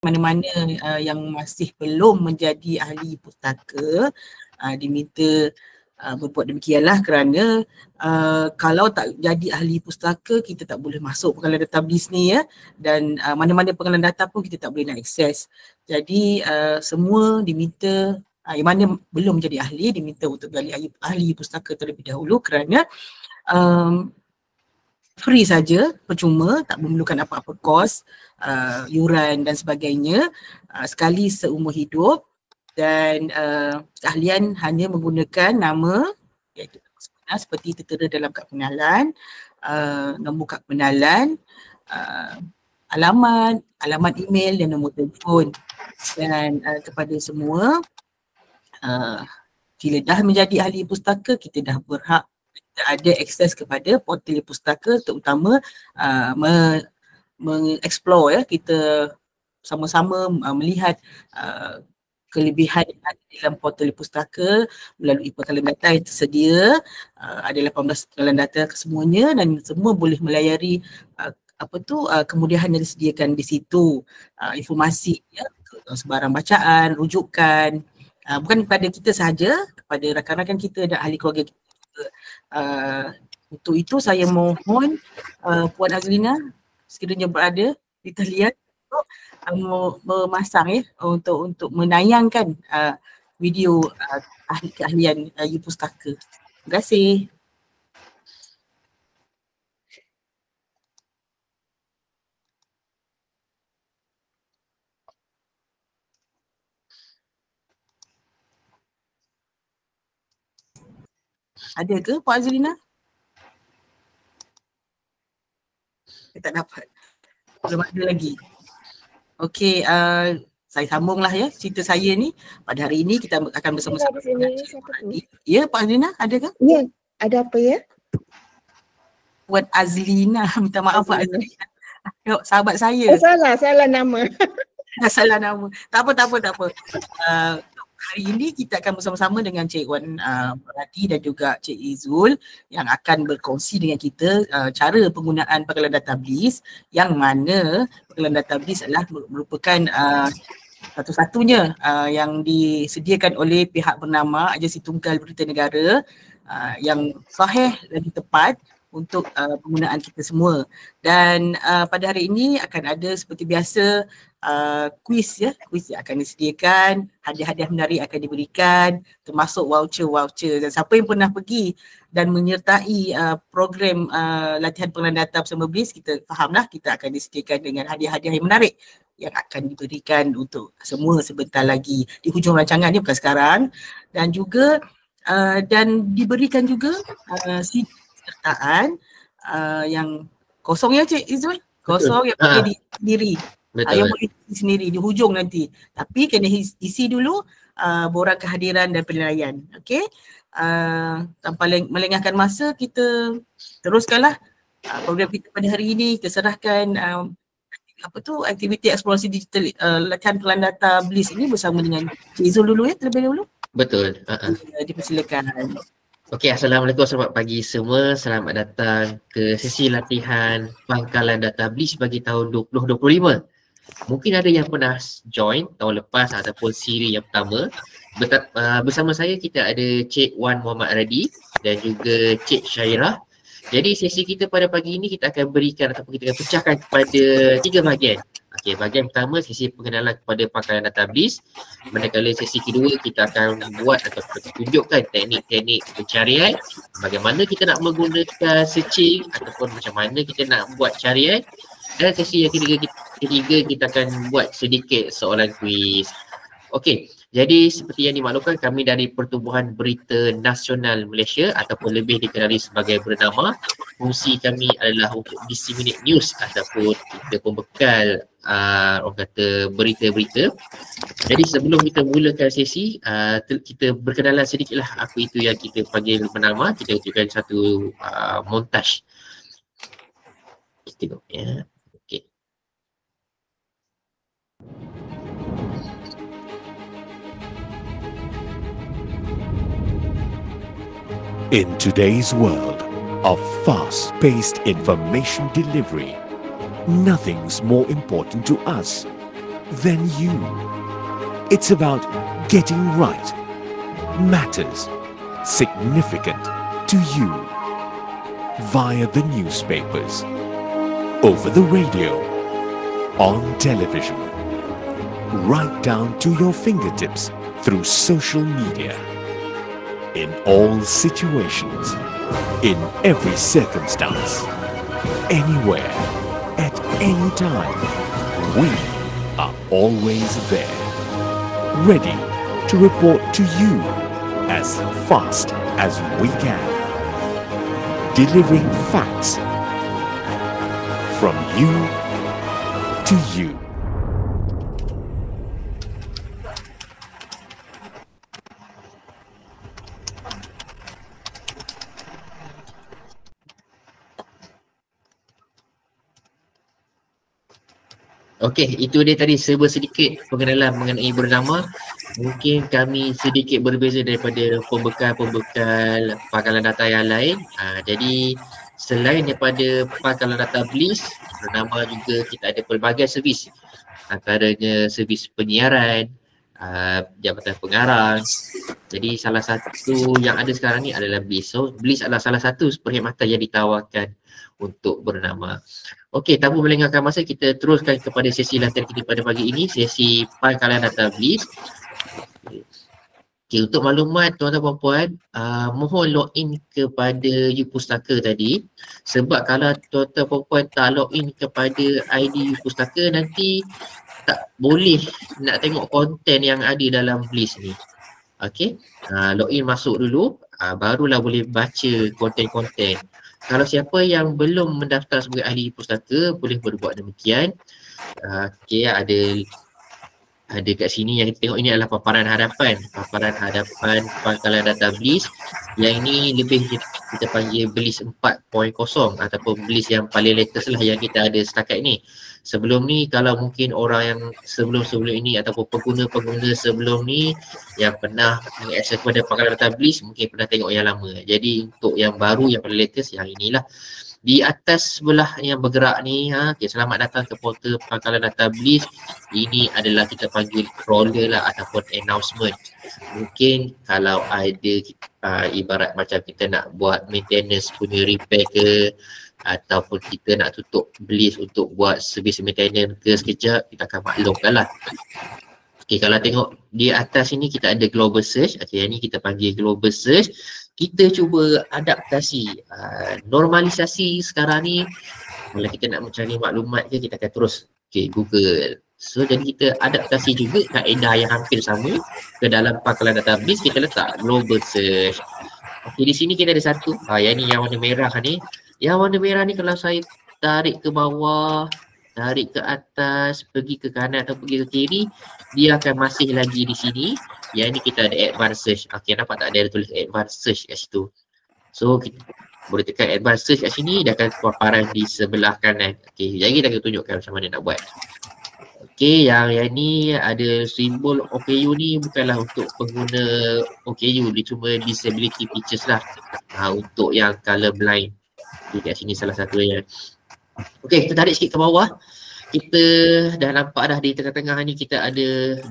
mana-mana yang masih belum menjadi ahli pustaka diminta berbuat demikianlah, kerana kalau tak jadi ahli pustaka kita tak boleh masuk pengalaman database ni ya, dan mana-mana pengalaman data pun kita tak boleh nak akses. Jadi semua diminta, yang mana belum menjadi ahli diminta untuk jadi ahli pustaka terlebih dahulu, kerana free saja, percuma, tak memerlukan apa-apa kos, yuran dan sebagainya, sekali seumur hidup, dan keahlian hanya menggunakan nama iaitu sebenar seperti tertera dalam kad pengenalan, nombor kad pengenalan, alamat email dan nombor telefon. Dan kepada semua, bila dah menjadi ahli pustaka, kita dah berhak ada akses kepada portal pustaka, terutama mengeksplore ya, kita sama-sama melihat kelebihan yang ada dalam portal pustaka melalui pengalaman data yang tersedia. Ada 18 pengalaman data kesemuanya, dan semua boleh melayari kemudahan yang disediakan di situ, informasi ya, sebarang bacaan, rujukan, bukan kepada kita sahaja, kepada rakan-rakan kita dan ahli keluarga kita. Untuk itu saya mohon Puan Azlina sekiranya berada di talian untuk memasang ya, untuk menayangkan video keahlian pustaka. Terima kasih. Ada ke Puan Azlina? Saya tak dapat. Belum ada lagi. Okey, saya sambunglah ya cerita saya ni. Pada hari ini kita akan bersama-sama dengan ya, Puan Azlina, ada ke? Ya, ada apa ya? Puan Azlina, minta maaf Puan Azlina. Sahabat saya. Salah nama. Salah nama. Tak apa. Hari ini kita akan bersama-sama dengan Cik Wan Rati dan juga Cik Izul yang akan berkongsi dengan kita cara penggunaan pengalaman database, yang mana pengalaman database adalah merupakan satu-satunya yang disediakan oleh pihak bernama Agensi Tunggal Berita Negara yang sahih lagi tepat untuk penggunaan kita semua. Dan pada hari ini akan ada seperti biasa kuis yang akan disediakan, hadiah-hadiah menarik akan diberikan, termasuk voucher. Dan siapa yang pernah pergi dan menyertai program latihan pengalaman data bersama BLIS, kita fahamlah kita akan disediakan dengan hadiah-hadiah yang menarik yang akan diberikan untuk semua sebentar lagi di hujung rancangan ni, bukan sekarang. Dan juga dan diberikan juga CD pesertaan yang kosong ya Cik Izul? Kosong yang boleh diisi sendiri. Yang boleh diisi sendiri di hujung nanti. Tapi kena isi dulu borang kehadiran dan penilaian. Okey? Tanpa melengahkan masa, kita teruskanlah program kita pada hari ini. Kita serahkan aktiviti eksplorasi digital latihan pengalaman data BLIS ini bersama dengan Cik Izul dulu ya, terlebih dahulu. Betul. Dipersilakan. Okey, Assalamualaikum, selamat pagi semua. Selamat datang ke sesi latihan pangkalan data BLIS bagi tahun 2025. Mungkin ada yang pernah join tahun lepas ataupun siri yang pertama. Bersama saya kita ada Cik Wan Muhammad Radi dan juga Cik Syairah. Jadi sesi kita pada pagi ini kita akan berikan ataupun kita akan pecahkan kepada 3 bahagian. Okey, bahagian pertama sesi pengenalan kepada pangkalan data BLIS. Manakala sesi kedua kita akan buat atau tunjukkan teknik-teknik pencarian, bagaimana kita nak menggunakan searching ataupun macam mana kita nak buat carian. Dan sesi yang ketiga kita akan buat sedikit soalan kuis. Okey, jadi seperti yang dimaklumkan, kami dari Pertubuhan Berita Nasional Malaysia ataupun lebih dikenali sebagai Bernama. Fungsi kami adalah untuk disseminate news ataupun kita pembekal orang kata berita-berita. Jadi sebelum kita mulakan sesi, kita berkenalan sedikitlah apa itu yang kita panggil Bernama. Kita tunjukkan satu montaj. Kita tengok ya. Okey. In today's world of fast-paced information delivery, nothing's more important to us than you. It's about getting right, matters, significant to you. Via the newspapers, over the radio, on television, right down to your fingertips through social media. In all situations, in every circumstance, anywhere, at any time, we are always there, ready to report to you as fast as we can, delivering facts from you to you. Okey, itu dia tadi serba sedikit pengenalan mengenai bernama. Mungkin kami sedikit berbeza daripada pembekal-pembekal pangkalan data yang lain. Jadi selain daripada pangkalan data BLIS, bernama juga kita ada pelbagai servis. Antaranya servis penyiaran, jabatan pengarang. Jadi salah satu yang ada sekarang ni adalah BLIS. So BLIS adalah salah satu perkhidmatan yang ditawarkan untuk bernama. Okey, tanpa melengahkan masa, kita teruskan kepada sesi latihan kita pada pagi ini, sesi pangkalan data BLIS. Okey, untuk maklumat tuan-tuan puan, mohon login kepada U-Pustaka tadi. Sebab kalau tuan-tuan puan tak login kepada ID U-Pustaka, nanti tak boleh nak tengok konten yang ada dalam BLIS ni. Okey, login masuk dulu, barulah boleh baca konten-konten. Kalau siapa yang belum mendaftar sebagai ahli pustaka, boleh berbuat demikian. Okey, ada kat sini yang kita tengok ini adalah paparan hadapan pangkalan data BLIS. Yang ini lebih kita panggil BLIS 4.0 ataupun BLIS yang paling latest lah yang kita ada setakat ni. Sebelum ni, kalau mungkin orang yang sebelum ini ataupun pengguna-pengguna sebelum ni yang pernah mengakses kepada pangkalan data BLIS, mungkin pernah tengok yang lama. Jadi untuk yang baru, yang paling latest, yang inilah. Di atas sebelah yang bergerak ni, okay, selamat datang ke portal pangkalan data BLIS. Ini adalah kita panggil crawler lah ataupun announcement. Mungkin kalau ada ibarat macam kita nak buat maintenance punya repair ke, ataupun kita nak tutup BLIS untuk buat servis maintenance ke sekejap, kita akan maklumkan lah. Okay, kalau tengok di atas ini kita ada global search. Okay, yang ni kita panggil global search. Kita cuba adaptasi, normalisasi sekarang ni. Kalau kita nak mencari maklumat ke, kita akan terus Google. So jadi kita adaptasi juga kaedah yang hampir sama ke dalam pangkalan data BLIS. Kita letak global search. Okay, di sini kita ada satu, yang ni yang warna merah ni. Yang warna merah ni kalau saya tarik ke bawah, tarik ke atas, pergi ke kanan atau pergi ke kiri, dia akan masih lagi di sini. Yang ni kita ada advanced search. Okay, nampak tak ada tulis advanced search kat situ. So kita boleh tekan advanced search kat sini, dia akan paparan di sebelah kanan. Okay, jadi kita akan tunjukkan macam mana nak buat. Okay, yang ni ada simbol OKU ni bukanlah untuk pengguna OKU, dia cuma disability features lah, untuk yang color blind. Okay, kat sini salah satu yang. Okay, kita tarik sikit ke bawah. Kita dah nampak dah di tengah-tengah ni kita ada 12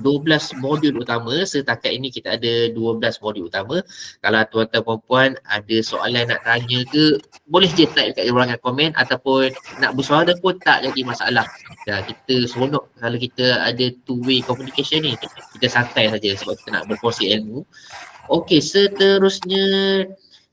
modul utama. Setakat ini kita ada 12 modul utama. Kalau tuan-tuan puan-puan ada soalan nak tanya ke, boleh je type kat ruangan komen ataupun nak bersuara pun tak jadi masalah. Kita seronok kalau kita ada two-way communication ni. Kita santai saja sebab kita nak berkongsi ilmu. Okey, seterusnya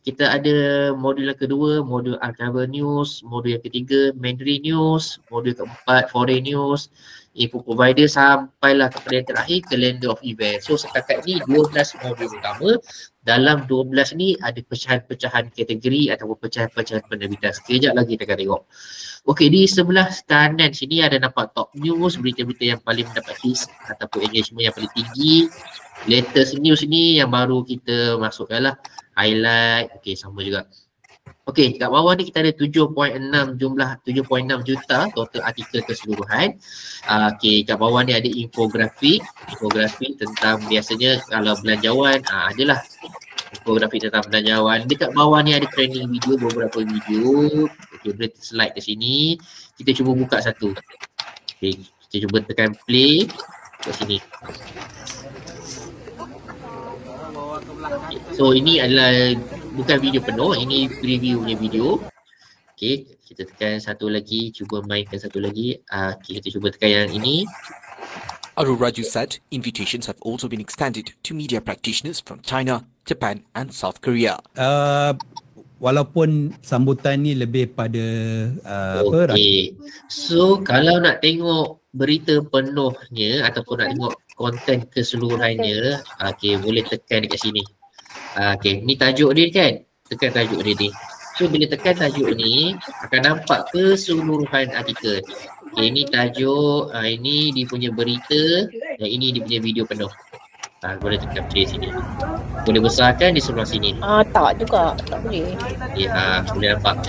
kita ada modul yang kedua, modul Archival News, modul yang ketiga Mandarin News, modul keempat Foreign News, info provider, sampailah kepada yang terakhir Calendar of Event. So setakat ni 12 modul utama. Dalam 12 ni ada pecahan-pecahan kategori ataupun pecahan-pecahan penerbitan. Sekejap lagi kita akan tengok. Okey, di sebelah kanan sini ada nampak top news, berita-berita yang paling mendapat hits ataupun engagement yang paling tinggi. Latest news ni yang baru kita masukkan lah, highlight. Okey, sama juga. Okey, kat bawah ni kita ada 7.6 juta total artikel keseluruhan. Okey, kat bawah ni ada infografik tentang biasanya kalau belanjawan, adalah infografik tentang belanjawan. Dekat bawah ni ada training video, beberapa video. Okey, boleh slide ke sini. Kita cuba buka satu. Okey, Kita cuba tekan play kat sini. So ini adalah bukan video penuh, ini preview punya video. Okay, kita tekan satu lagi, cuba mainkan satu lagi. Okay, kita cuba tekan yang ini. Arul Raju said invitations have also been extended to media practitioners from China, Japan and South Korea. Walaupun sambutan ni lebih pada Okey. So kalau nak tengok berita penuhnya ataupun nak tengok konten keseluruhannya, okey, boleh tekan dekat sini. Okey, ni tajuk dia kan? Tekan tajuk dia ni. So bila tekan tajuk ni akan nampak keseluruhan artikel. Okay, ini tajuk, ini dia punya berita dan ini dia punya video penuh. Boleh tekan play sini. Boleh besarkan di sebelah sini. Tak juga, tak boleh. Ya, boleh nampak.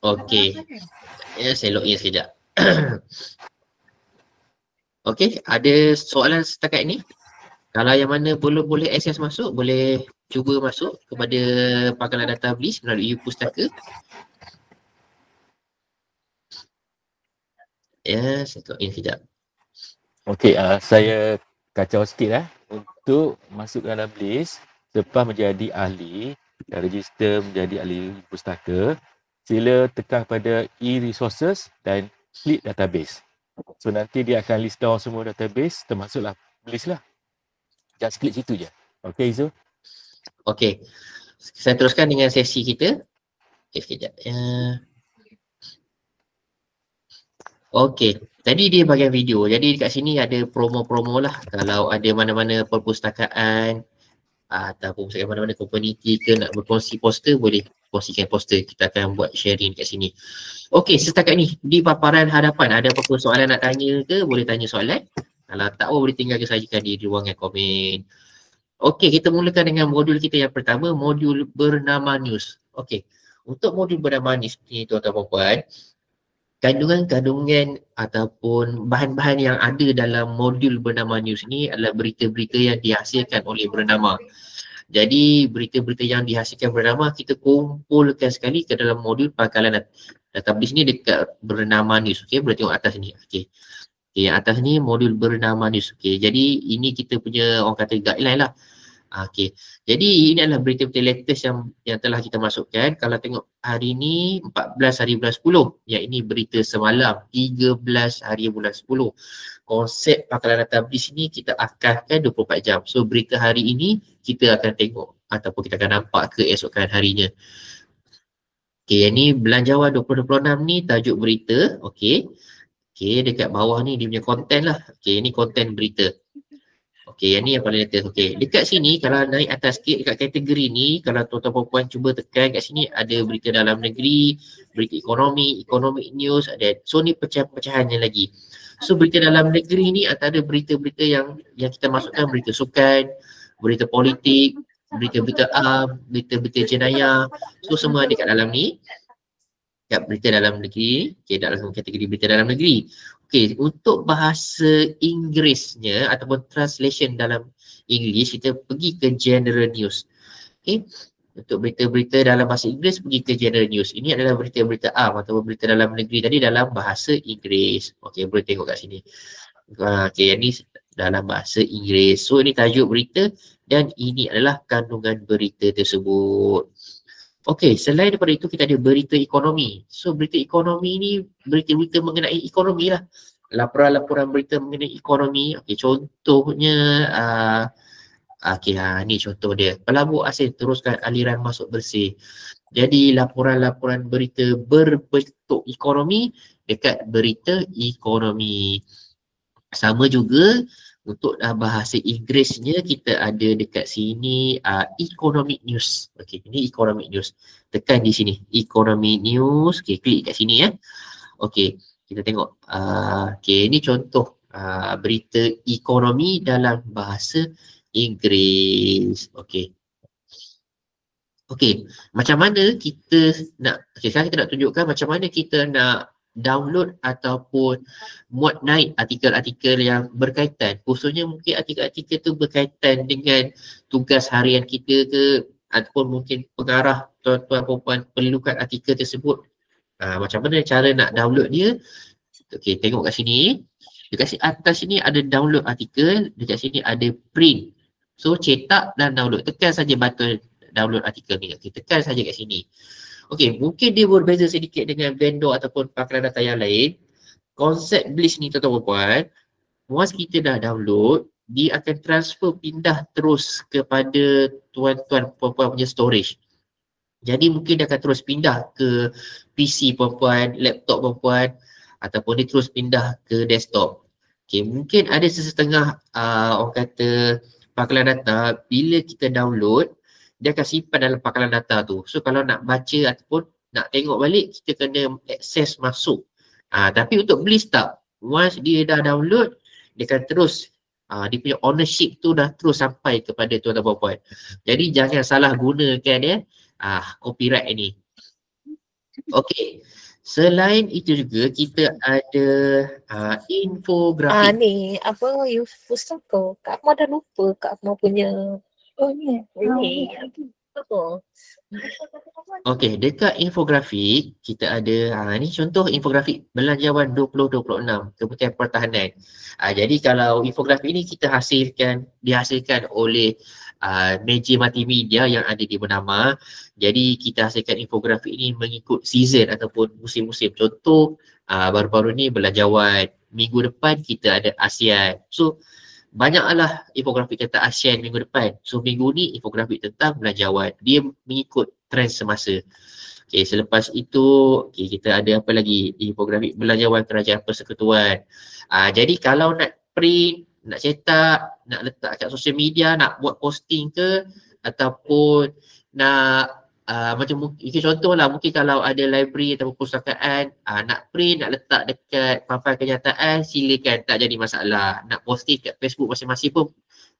Okey. Ya, saya log in sekejap. Okey, ada soalan setakat ini? Kalau yang mana belum boleh akses masuk, boleh cuba masuk kepada pangkalan data BLIS melalui pustaka. Ya, saya log in sekejap. Okey, saya kacau sikit untuk masuk dalam BLIS selepas menjadi ahli dan register menjadi ahli pustaka, sila tekan pada e-resources dan klik database. So nanti dia akan list down semua database termasuklah BLIS lah. Just klik situ je. Okey Izul. Okey. Saya teruskan dengan sesi kita. Okey, sekejap. Okey. Tadi dia bahagian video. Jadi dekat sini ada promo-promo lah. Kalau ada mana-mana perpustakaan ataupun mana-mana komuniti ke nak berkongsi poster, boleh kongsikan poster. Kita akan buat sharing dekat sini. Okey, setakat ni di paparan hadapan ada apa-apa soalan nak tanya ke, boleh tanya soalan. Kalau tak boleh tinggalkan sajakan di ruangan komen. Okey, kita mulakan dengan modul kita yang pertama, modul bernama news. Okey, untuk modul bernama news ni tuan-tuan dan puan, kandungan-kandungan ataupun bahan-bahan yang ada dalam modul bernama news ni adalah berita-berita yang dihasilkan oleh bernama. Jadi berita-berita yang dihasilkan bernama kita kumpulkan sekali ke dalam modul pangkalan database ni dekat bernama news. Okey, boleh tengok atas ni. Okey. Okey, yang atas ni modul bernama news. Okey, jadi ini kita punya orang kata guideline lah. Okey, jadi ini adalah berita-berita latest yang telah kita masukkan. Kalau tengok hari ni 14 hari bulan 10, yang ini berita semalam 13 hari bulan 10. Konsep pangkalan database ni kita akalkan 24 jam. So berita hari ini kita akan tengok ataupun kita akan nampak keesokan harinya. Okey, yang ni Belanjawan 2026 ni tajuk berita. Okey. Okey, dekat bawah ni dia punya konten lah. Okey, ini konten berita. Okey, yang ni yang paling latest. Okey, dekat sini kalau naik atas sikit dekat kategori ni, kalau tuan-tuan puan cuba tekan kat sini ada berita dalam negeri, berita ekonomi, economic news, ada. So ni pecahan-pecahannya lagi. So berita dalam negeri ni antara berita-berita yang kita masukkan, berita sukan, berita politik, berita-berita berita-berita jenayah. So semua ada kat dalam ni. Kat berita dalam negeri, okay, dalam kategori berita dalam negeri. Okey, untuk bahasa Inggerisnya ataupun translation dalam English, kita pergi ke general news. Okey, untuk berita-berita dalam bahasa Inggeris pergi ke general news. Ini adalah berita-berita ataupun berita dalam negeri tadi dalam bahasa Inggeris. Okey, boleh tengok kat sini. Okey, ini dalam bahasa Inggeris. So ini tajuk berita dan ini adalah kandungan berita tersebut. Okey, selain daripada itu kita ada berita ekonomi. So berita ekonomi ni berita-berita mengenai ekonomi lah. Laporan-laporan berita mengenai ekonomi. Okey, contohnya ni contoh dia. Pelabur asing teruskan aliran masuk bersih. Jadi laporan-laporan berita berbentuk ekonomi dekat berita ekonomi. Sama juga untuk bahasa Inggerisnya kita ada dekat sini economic news. Okey, ini economic news. Tekan di sini economic news. Okey, klik kat sini ya. Okey, kita tengok. Okey, ini contoh berita ekonomi dalam bahasa Inggeris. Okey. Okey, macam mana kita nak, sekarang kita nak tunjukkan macam mana kita nak download ataupun muat naik artikel-artikel yang berkaitan, khususnya mungkin artikel-artikel tu berkaitan dengan tugas harian kita ke, ataupun mungkin pengarah tuan-tuan perempuan perlukan artikel tersebut. Macam mana cara nak download dia? Okey, tengok kat sini. Dekat atas sini ada download artikel, dekat sini ada print. So cetak dan download. Tekan saja button download artikel ni. Okey, tekan saja kat sini. Okey, mungkin dia berbeza sedikit dengan vendor ataupun pangkalan data yang lain. Konsep BLIS ni tuan-tuan puan, once kita dah download, dia akan transfer pindah terus kepada tuan-tuan puan-puan punya storage. Jadi mungkin dia akan terus pindah ke PC puan-puan, laptop puan-puan, ataupun dia terus pindah ke desktop. Okey, mungkin ada sesetengah orang kata pangkalan data, bila kita download, dia akan simpan dalam pangkalan data tu. So kalau nak baca ataupun nak tengok balik, kita kena akses masuk. Tapi untuk BLIS tak. Once dia dah download, dia akan terus, dia punya ownership tu dah terus sampai kepada tuan-tuan puan-puan. Jadi jangan salah gunakan copyright ini. Okey. Selain itu juga kita ada infografik. Ni apa pustaka. Kak Akmal dah lupa Kak Akmal punya. Ni apa? Okey, dekat infografik kita ada ni contoh infografik belanjawan 2026 Kementerian Pertahanan. Jadi kalau infografik ini kita dihasilkan oleh meja multimedia yang ada di Bernama. Jadi kita hasilkan infografik ini mengikut season ataupun musim-musim. Contoh baru-baru ni belanjawan, minggu depan kita ada ASEAN. So banyaklah infografik tentang ASEAN minggu depan. So minggu ni infografik tentang belanjawan. Dia mengikut trend semasa. Okay, selepas itu kita ada apa lagi? Infografik belanjawan Kerajaan Persekutuan. Jadi kalau nak print, nak cetak, nak letak kat sosial media, nak buat posting ke, ataupun nak macam mungkin contohlah, mungkin kalau ada library atau perpustakaan, nak print, nak letak dekat papan kenyataan, silakan, tak jadi masalah. Nak posting kat Facebook masing-masing pun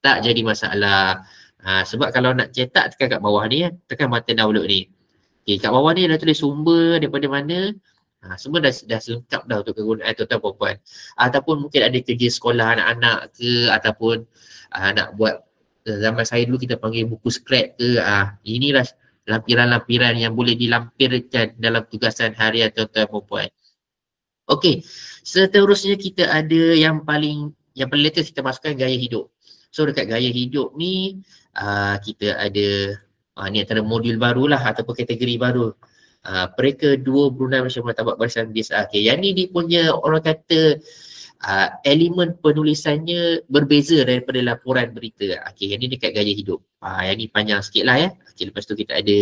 tak jadi masalah. Sebab kalau nak cetak, tekan kat bawah ni, tekan button download ni. Okay, kat bawah ni dah tulis sumber daripada mana. Semua dah lengkap dah untuk kegunaan tuan-tuan perempuan. Ataupun mungkin ada kerja sekolah anak-anak ke, ataupun nak buat, zaman saya dulu kita panggil buku scrap ke, inilah lampiran-lampiran yang boleh dilampirkan dalam tugasan harian tuan-tuan perempuan. Okey, seterusnya kita ada yang paling latest, kita masukkan gaya hidup. So dekat gaya hidup ni kita ada ni antara modul barulah ataupun kategori baru. Pereka 2 Brunei Malaysia Martabat Barisan BIS. Okay, yang ni dia punya orang kata elemen penulisannya berbeza daripada laporan berita. Okay, yang ni dekat gaya hidup. Yang ni panjang sikit lah ya. Okay, lepas tu kita ada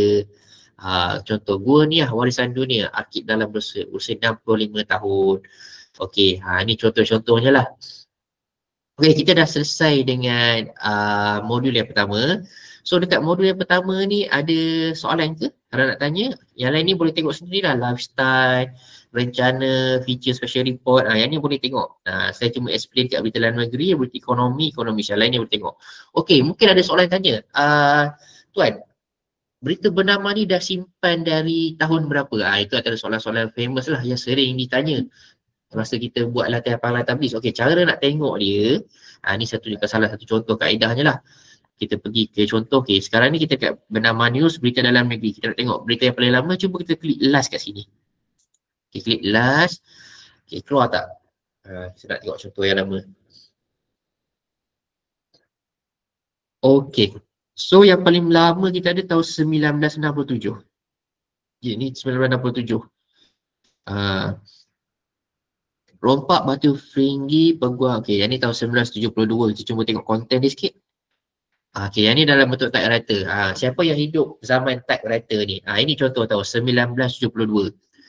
contoh gua ni warisan dunia, arkib dalam berusia 65 tahun. Okay, ni contoh-contohnya lah. Okay, kita dah selesai dengan modul yang pertama. So dekat modul yang pertama ni ada soalan ke? Kalau nak tanya, yang lain ni boleh tengok sendiri lah. Lifestyle, rencana, feature special report. Yang ni boleh tengok. Saya cuma explain kat berita dalam negeri, berita ekonomi yang lain ni boleh tengok. Okey, mungkin ada soalan tanya. Tuan, berita bernama ni dah simpan dari tahun berapa? Itu antara soalan-soalan famous lah yang sering ditanya masa kita buat latihan pangkalan BLIS. Okey, cara nak tengok dia, ni salah satu contoh kaedahnya lah. Kita pergi ke contoh, okay, sekarang ni kita kat Bernama News, berita dalam negeri. Kita nak tengok berita yang paling lama, cuba kita klik last kat sini. Okay, klik last. Okay, keluar tak? Saya nak tengok contoh yang lama. Okay, so yang paling lama kita ada tahun 1967. Okay, ni 1967. Rompak batu Fringhi peguam. Okay, yang ni tahun 1972. Kita cuba tengok konten dia sikit. Okay, yang ni dalam bentuk typewriter. Siapa yang hidup zaman typewriter ni? Ini contoh tahun 1972.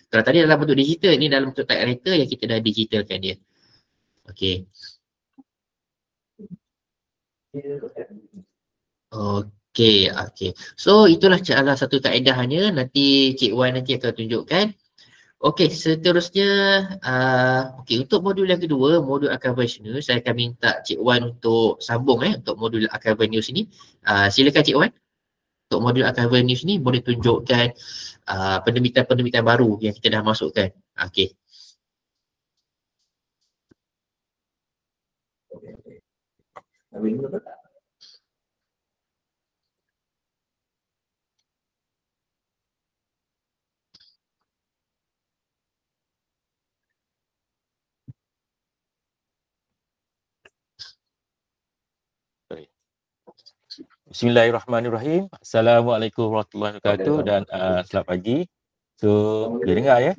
Kalau tadi dalam bentuk digital, ni dalam bentuk typewriter yang kita dah digitalkan dia. Okay. Okay. So itulah salah satu kaedahnya. Nanti Cik Wan nanti akan tunjukkan. Okey, seterusnya untuk modul yang kedua, modul Archive News, saya akan minta Cik Wan untuk sambung untuk modul Archive News ini. Silakan Cik Wan. Untuk modul Archive News ni boleh tunjukkan penerbitan-penerbitan baru yang kita dah masukkan. Okey. Bismillahirrahmanirrahim. Assalamualaikum warahmatullahi wabarakatuh dan selamat pagi. So, boleh dengar ya?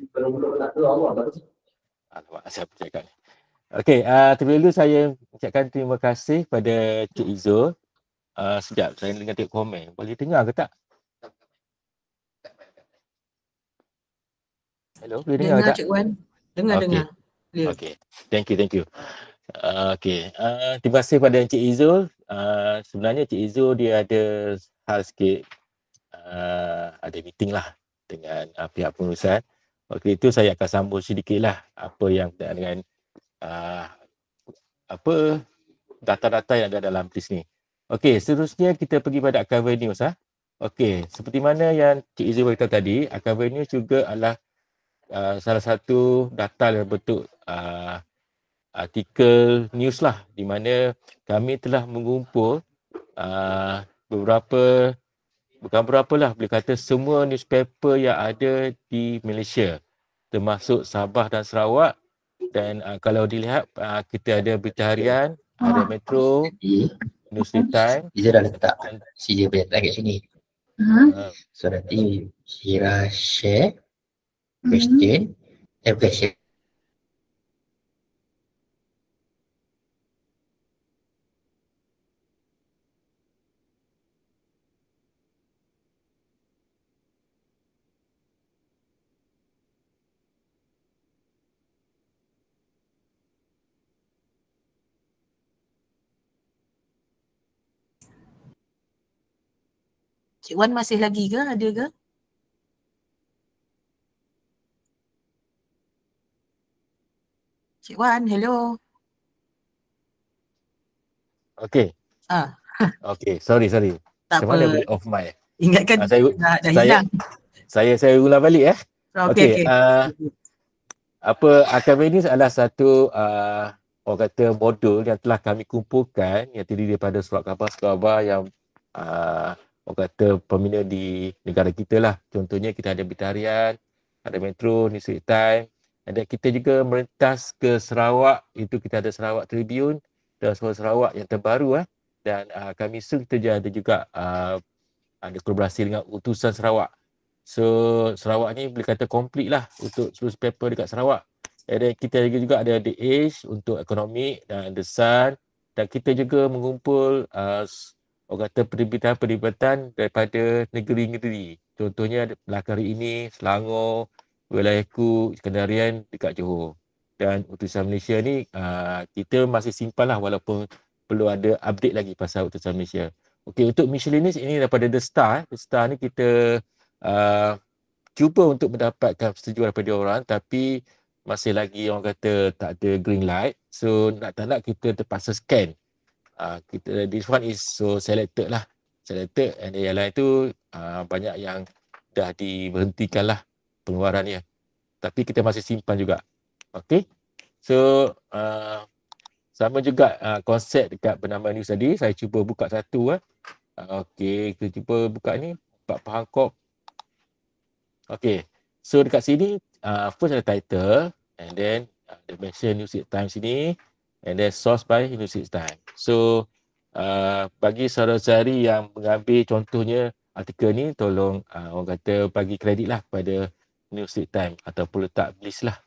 Alamak, saya cakap ni. Okey, terlebih dahulu saya ucapkan terima kasih pada Cik Izul. Sekejap, saya dengar tengok komen. Boleh dengar ke tak? Hello, boleh dengar ke Dengar tak? Cik Wan. Dengar. Clear. Okey. Thank you. Okey, terima kasih pada Encik Izul. Sebenarnya Encik Izul dia ada hal sikit, ada meeting lah dengan pihak pengurusan. Waktu itu saya akan sambung sedikit lah apa yang berkaitan dengan apa data-data yang ada dalam list ni. Okey, seterusnya kita pergi pada Archival News. Okey, seperti mana yang Cik Izul beritahu tadi, Archival News juga adalah salah satu data dalam bentuk artikel news lah, di mana kami telah mengumpul bukan berapa lah, boleh kata semua newspaper yang ada di Malaysia, termasuk Sabah dan Sarawak. Dan kalau dilihat, kita ada Berita Harian, ada Metro, News Time. Dia dah letak CJ punya kat sini. So nanti Syira share question, bukan share. Cik Wan masih lagi ke? Ada ke? Cik Wan, hello. Okey. Okey, sorry. Tak Macam mana apa. boleh off mic? Ingatkan dah hilang. Saya ulang balik Okey. Apa Archival News adalah satu orang kata modul yang telah kami kumpulkan yang terdiri daripada surat khabar yang orang kata pembina di negara kita lah. Contohnya kita ada Berita Harian, ada Metro, News Time, dan kita juga merentas ke Sarawak. Itu kita ada Sarawak Tribune dan Sarawak yang terbaru dan kami kita ada juga ada kolaborasi dengan Utusan Sarawak. So Sarawak ni boleh kata komplit lah untuk seluruh paper dekat Sarawak. Dan kita juga ada The Age untuk ekonomi dan The Sun, dan kita juga mengumpul orang kata peribatan daripada negeri-negeri. Contohnya belakang hari ini Selangor, wilayahku Iskandarian dekat Johor. Dan Utusan Malaysia ni kita masih simpan lah walaupun perlu ada update lagi pasal Utusan Malaysia. Okey, untuk miscellaneous ini daripada The Star. The Star ni kita cuba untuk mendapatkan persetujuan daripada orang, tapi masih lagi orang kata tak ada green light. So nak tak nak kita terpaksa scan. This one is so selected, and yang lain tu banyak yang dah diberhentikan lah pengeluarannya. Tapi kita masih simpan juga. Okey. So sama juga konsep dekat bernama news tadi. Saya cuba buka satu. Okey, kita cuba buka ni. Pak Pahangkop. Okey. So dekat sini first ada title, and then the mention News Time sini, and then source by News Time. So bagi saudara-saudari yang mengambil contohnya artikel ni, tolong orang kata bagi kredit lah kepada News Time ataupun letak list lah.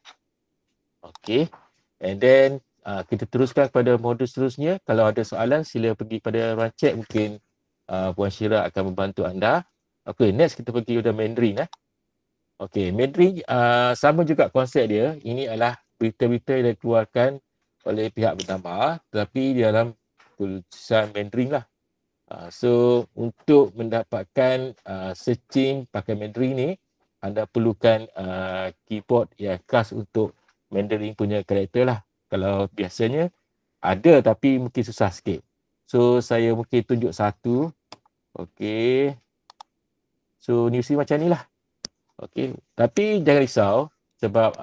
Okey. And then kita teruskan kepada modul seterusnya. Kalau ada soalan sila pergi pada ruang chat, mungkin Puan Syira akan membantu anda. Okey, next kita pergi pada Mandarin. Okey, Mandarin sama juga konsep dia. Ini adalah berita-berita yang dikeluarkan oleh pihak bernama, tetapi di dalam tulisan Mandarin lah. So untuk mendapatkan searching pakai Mandarin ni, anda perlukan keyboard yang khas untuk Mandarin punya karakter lah. Kalau biasanya ada tapi mungkin susah sikit. So saya mungkin tunjuk satu. Okey. So news ni macam ni lah. Okey, tapi jangan risau sebab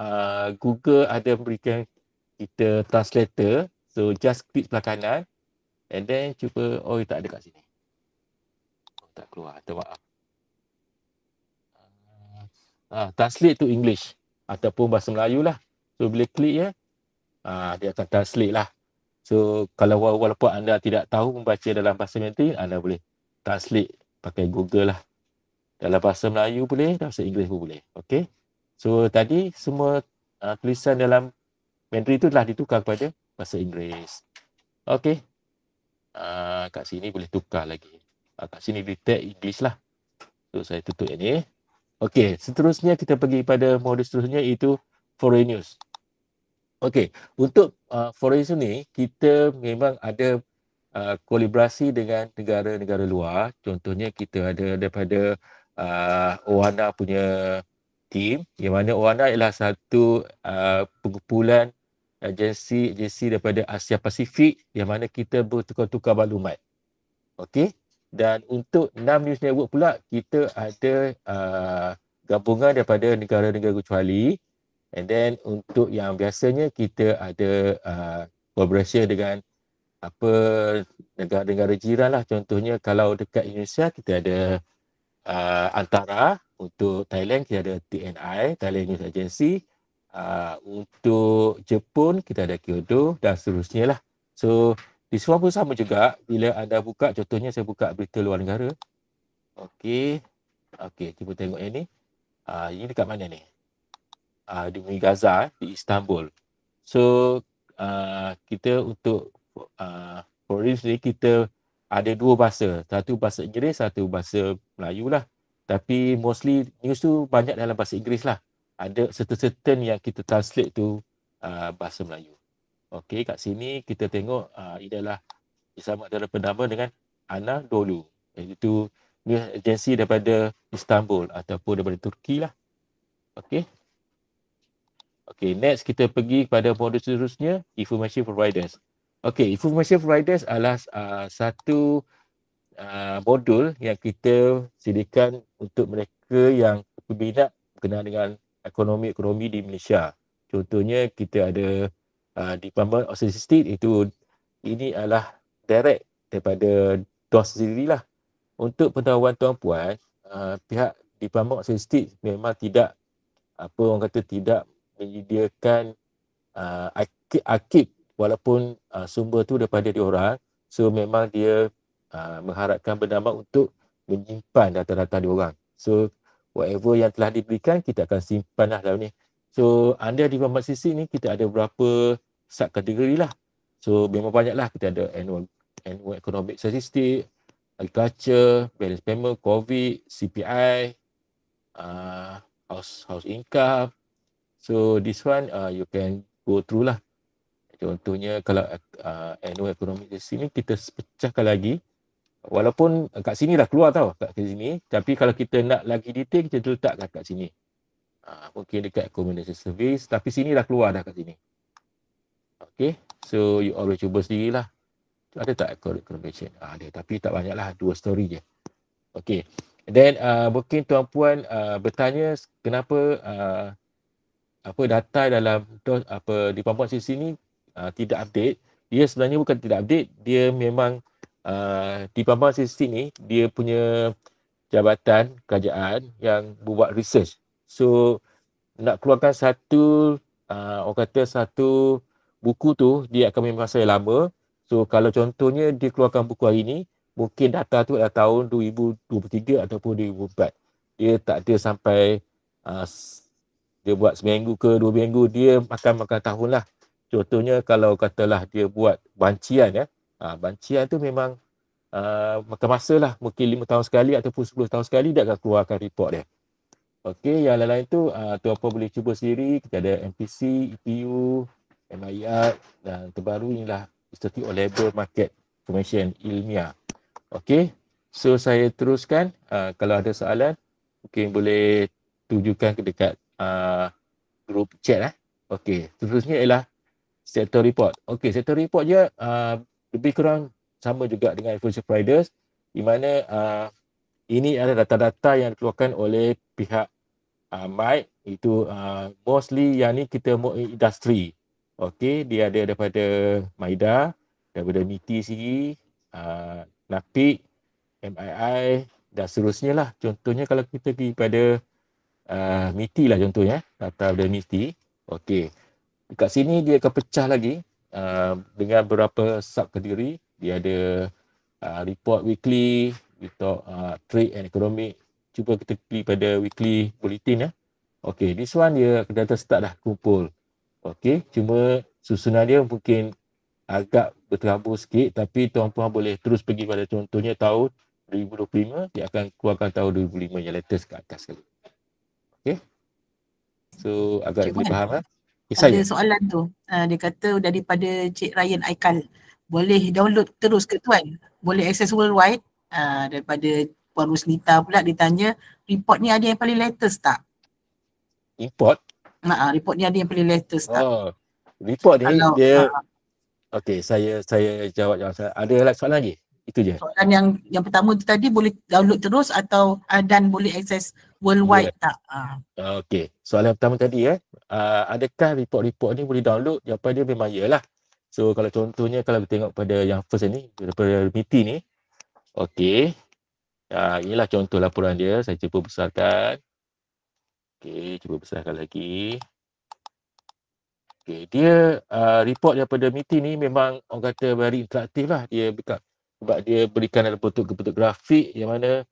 Google ada memberikan kita translator. So just klik sebelah kanan, And then cuba, oh tak ada kat sini. Oh, tak keluar, maaf. Translate to English ataupun bahasa Melayu lah. So bila klik ya, dia akan translate lah. So kalau walaupun anda tidak tahu membaca dalam bahasa Mandarin, anda boleh translate pakai Google lah. Dalam bahasa Melayu boleh, dalam bahasa Inggeris pun boleh. Okay. So tadi semua tulisan dalam Mandarin itu telah ditukar kepada bahasa Inggeris. Okay. Kat sini boleh tukar lagi. Kat sini boleh tag English lah. So saya tutup yang ni. Okey, seterusnya kita pergi pada modul seterusnya, iaitu foreign news. Okey, untuk foreign news ni kita memang ada kolaborasi dengan negara-negara luar. Contohnya kita ada daripada OHANA punya team, yang mana OHANA ialah satu pengumpulan agensi daripada Asia Pasifik yang mana kita bertukar-tukar maklumat. Okey. Dan untuk 6 news network pula, kita ada gabungan daripada negara-negara kecuali. And then untuk yang biasanya kita ada collaboration dengan negara-negara jiran lah. Contohnya kalau dekat Indonesia kita ada Antara. Untuk Thailand kita ada TNI, Thailand News Agency. Untuk Jepun kita ada Kyodo dan seterusnya lah. So di semua pun sama juga. Bila anda buka, contohnya saya buka berita luar negara. Okey. Okey, cuba tengok yang ni. Ini dekat mana ni? Di Gaza, di Istanbul. So, kita untuk foreign ni kita ada dua bahasa. Satu bahasa Inggeris, satu bahasa Melayu lah. Tapi mostly news tu banyak dalam bahasa Inggeris lah. Ada certain yang kita translate tu bahasa Melayu. Okey, kat sini kita tengok ini adalah bersama antara penama dengan Anadolu. Iaitu news agensi daripada Istanbul ataupun daripada Turki lah. Okey. Okey, next kita pergi kepada modul seterusnya, information providers. Okey, information providers adalah satu modul yang kita sediakan untuk mereka yang berminat berkenaan dengan ekonomi di Malaysia. Contohnya kita ada Department of Statistics, itu ini adalah direct daripada DOS sendirilah. Untuk pengetahuan tuan-puan, pihak Department of Statistics memang tidak tidak menyediakan arkib walaupun sumber tu daripada diorang. So memang dia mengharapkan bernama untuk menyimpan data-data diorang. So whatever yang telah diberikan kita akan simpan lah dalam ni. So under Department of Statistics ni kita ada beberapa subkategori lah. So memang banyak lah. Kita ada annual economic statistic, agriculture, balance payment, COVID, CPI, house income. So this one you can go through lah. Contohnya kalau annual economic statistic ni kita pecahkan lagi. Walaupun kat sini dah keluar tau kat sini. Tapi kalau kita nak lagi detail kita letakkan kat sini. Mungkin dekat accommodation service. Tapi sini dah keluar dah kat sini. Okay. So you always cuba sendirilah. Ada tak accommodation? Ada. Tapi tak banyak lah. 2 story je. Okay. Then mungkin tuan-puan bertanya kenapa data dalam Department of sini tidak update. Dia sebenarnya bukan tidak update. Dia memang Department of ni dia punya jabatan kerajaan yang buat research. So nak keluarkan satu satu buku tu dia akan memang masa yang lama. So kalau contohnya dia keluarkan buku hari ni, mungkin data tu adalah tahun 2023 ataupun 2024. Dia tak ada sampai dia buat seminggu ke 2 minggu, dia makan tahun lah. Contohnya kalau katalah dia buat bancian bancian tu memang makan masa lah. Mungkin 5 tahun sekali ataupun 10 tahun sekali dia akan keluarkan report dia. Okey, yang lain-lain tu tuan-puan boleh cuba sendiri. Kita ada MPC, EPU, MIR dan terbaru inilah Institute of Labour Market Information Ilmiah. Okey, so saya teruskan. Kalau ada soalan mungkin boleh tujukan ke dekat grup chat. Okey, seterusnya ialah sector report. Okey, sector report je lebih kurang sama juga dengan information providers, di mana ini adalah data-data yang dikeluarkan oleh pihak MIC. Itu mostly yang ni kita mau industri. Okey, dia ada daripada MIDA, daripada MITI sendiri, NAPIK, MII dan seterusnya lah. Contohnya kalau kita pergi pada MITI lah contohnya, data dari MITI. Okey. Dekat sini dia akan pecah lagi dengan beberapa subkategori. Dia ada report weekly, report trade and economic. Cuba kita pergi pada weekly bulletin ya. Okey, this one dia data start dah kumpul. Okey, cuma susunan dia mungkin agak berterabur sikit, tapi tuan-puan boleh terus pergi pada contohnya tahun 2025, dia akan keluarkan tahun 2005 yang latest ke atas sekali. Okey. So agak Cik boleh Wan, faham lah. ada soalan tu. Dia kata daripada Cik Ryan Aikal, boleh download terus ke tuan? Boleh access worldwide? Daripada Puan Rusnita pula dia tanya, report ni ada yang paling latest tak? Import? Report ni ada yang paling latest tak? Oh, report ni Kalau dia okey, saya jawab. Ada soalan lagi? Itu je. soalan yang pertama tu tadi, boleh download terus atau dan boleh access worldwide tak? Okey, soalan pertama tadi adakah report-report ni boleh download? Jawapan dia memang iyalah. So kalau contohnya kalau kita tengok pada yang first ni, daripada MITI ni, okey. Inilah contoh laporan dia, saya cuba besarkan. Okey, cuba besarkan lagi. Okey, dia report daripada MITI ni memang orang kata very interaktif lah. Dia sebab dia berikan dalam bentuk grafik yang mana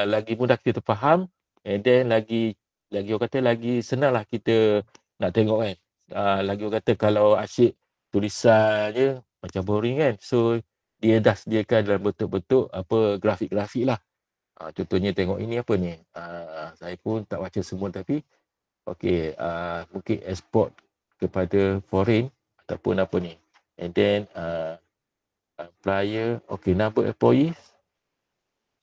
lagi mudah kita faham, and then lagi orang kata lagi senang lah kita nak tengok kan. Lagi orang kata kalau asyik tulisan je macam boring kan. So dia dah sediakan dalam bentuk-bentuk grafik-grafik lah. Contohnya tengok ini apa ni. Saya pun tak baca semua tapi okey, mungkin export kepada foreign ataupun apa ni. And then employer, okey, number employees.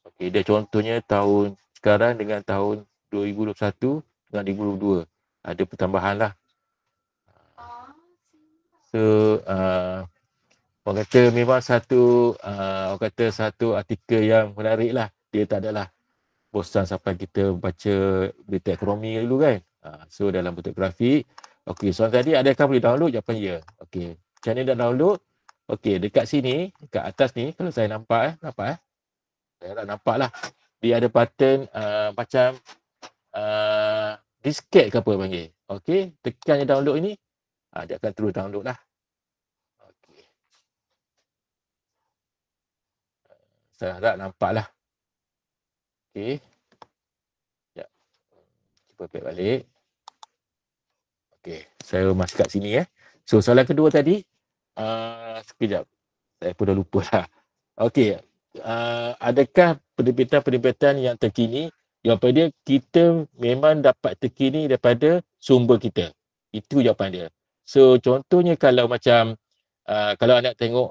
Okey, dia contohnya tahun sekarang dengan tahun 2021 dengan 2022. Ada pertambahan lah. So, orang kata memang orang kata satu artikel yang menarik lah. Dia tak adalah bosan sampai kita baca berita ekonomi dulu kan. So, dalam bentuk grafik. Okey, soalan tadi adakah boleh download? Jawapan ya. Okey, macam mana nak download? Okey, dekat sini, dekat atas ni, kalau saya nampak saya tak nampak lah. Dia ada button macam disket ke apa panggil. Okey, tekan je download ini, dia akan terus download lah. Okey. Saya harap nampak lah. Okey. Ya. Cuba back balik. Okey, saya masih kat sini So soalan kedua tadi, sekejap. Saya pun dah lupa lah. Okey, adakah penerbitan-penerbitan yang terkini? Jawapan dia, kita memang dapat terkini daripada sumber kita. Itu jawapan dia. So contohnya kalau macam, kalau anda tengok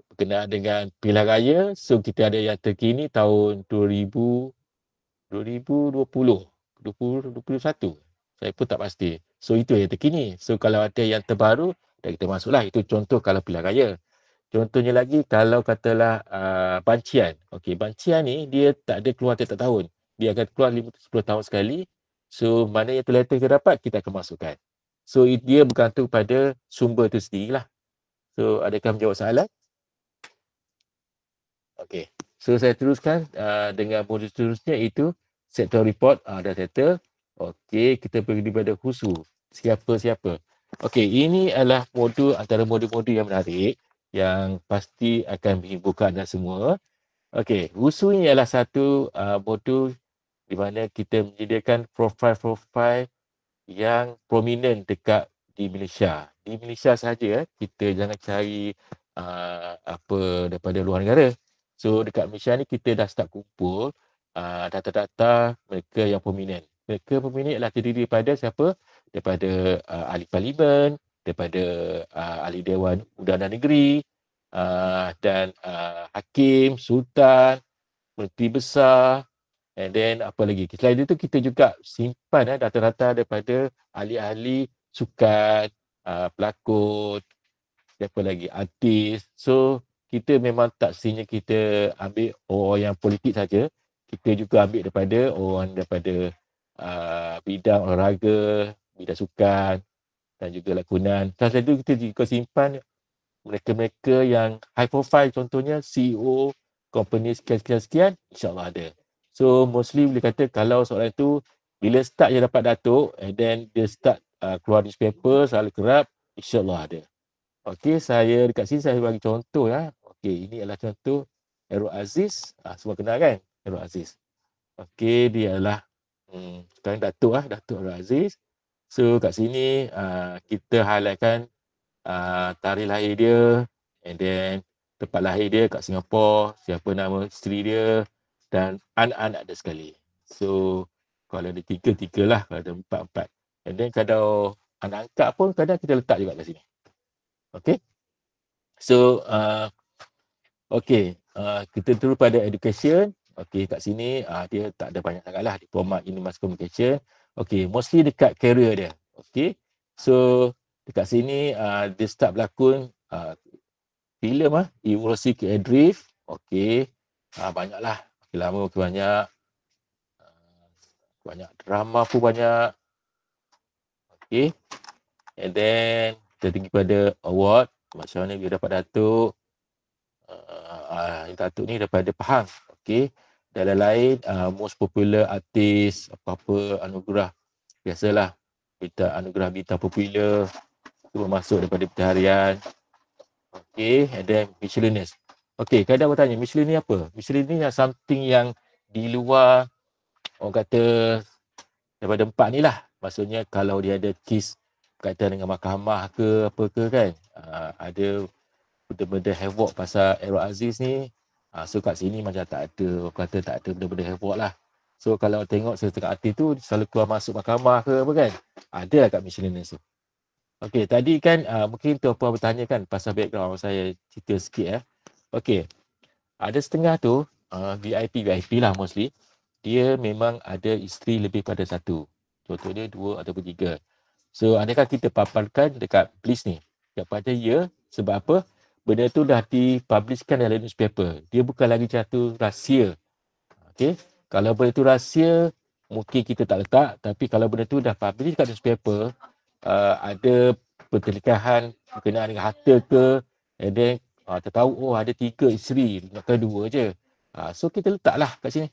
berkenaan dengan pilihan raya, so kita ada yang terkini tahun 2020, 2021. Saya pun tak pasti. So itu yang terkini. So kalau ada yang terbaru, dah kita masuklah. Itu contoh kalau pilihan raya. Contohnya lagi kalau katalah bancian. Okey, bancian ni dia tak ada keluar tiap tahun. Dia akan keluar 10 tahun sekali. So mana yang terletak kita dapat, kita akan masukkan. So dia bergantung pada sumber tu sendirilah. So adakah menjawab soalan? Okey. So saya teruskan dengan modul seterusnya iaitu sector report. Dah settle. Okey, kita pergi pada khusus. Siapa-siapa. Okey, ini adalah antara modul-modul yang menarik yang pasti akan menghiburkan anda semua. Okey, khusus ini adalah satu modul di mana kita menyediakan profil-profil yang prominent dekat di Malaysia. Di Malaysia sahaja, kita jangan cari daripada luar negara. So dekat Malaysia ni kita dah start kumpul data-data mereka yang prominent. Mereka prominent adalah terdiri daripada siapa? Daripada ahli parlimen, daripada ahli Dewan Undangan Negeri, dan hakim, sultan, menteri besar, and then apa lagi. Selain itu kita juga simpan data-data daripada ahli-ahli sukan, pelakon, siapa lagi, artis. So kita memang tak semestinya kita ambil orang yang politik saja. Kita juga ambil daripada bidang olahraga, bidang sukan dan juga lakonan. Salah satu kita juga simpan mereka-mereka yang high profile, contohnya CEO company sekian-sekian, insyaAllah ada. So mostly boleh kata kalau soalan itu bila start je dapat datuk and then dia start keluar newspaper, selalu kerap, insyaAllah ada. Okey, saya dekat sini saya bagi contoh ya. Okey, ini adalah contoh Errol Aziz. Semua kenal kan Errol Aziz. Okey, dia adalah sekarang Datuk Datuk Errol Aziz. So kat sini kita highlightkan tarikh lahir dia and then tempat lahir dia kat Singapura, siapa nama isteri dia dan anak-anak dia sekali. So kalau ada tiga lah, kalau ada empat. And then kalau anak angkat pun kadang kita letak juga kat sini. Okay. So kita terus pada education. Okay, kat sini dia tak ada banyak sangat lah, diplomat in mass communication. Okay, mostly dekat career dia. Okay, so dekat sini dia start berlakon filem Evolusi ke Drift. Okay, banyaklah, makin lama makin banyak drama pun banyak. Okay, and then kita tinggi pada award, macam mana dia dapat datuk. Datuk ni daripada Pahang. Okey. Dan lain most popular artis, apa-apa anugerah. Biasalah, anugerah bintang popular. Itu masuk daripada Berita Harian. Okey, and then miscellaneous. Okey, kadang bertanya, miscellaneous ni apa? Miscellaneous ni something yang di luar, orang kata, daripada empat ni lah. Maksudnya kalau dia ada kes berkaitan dengan mahkamah ke apa ke kan, ada benda-benda havoc pasal Errol Aziz ni, so kat sini macam tak ada, orang kata tak ada benda-benda havoc lah. So kalau tengok setengah artis tu selalu keluar masuk mahkamah ke apa kan, ada lah kat miscellaneous tu. Okey, tadi kan mungkin tuan-puan bertanya kan pasal background, saya cerita sikit Okey, ada setengah tu VIP lah mostly, dia memang ada isteri lebih pada satu, contohnya 2 ataupun 3. So adakah kita paparkan dekat Bliss ni? Pada ya, sebab apa? Benda tu dah dipublishkan dalam newspaper. Dia bukan lagi satu rahsia. Okey, kalau benda tu rahsia, mungkin kita tak letak. Tapi kalau benda tu dah publish kat newspaper, ada pertelikahan berkenaan dengan harta ke, and then tertahu ada 3 isteri, bukan 2 je. So kita letaklah kat sini.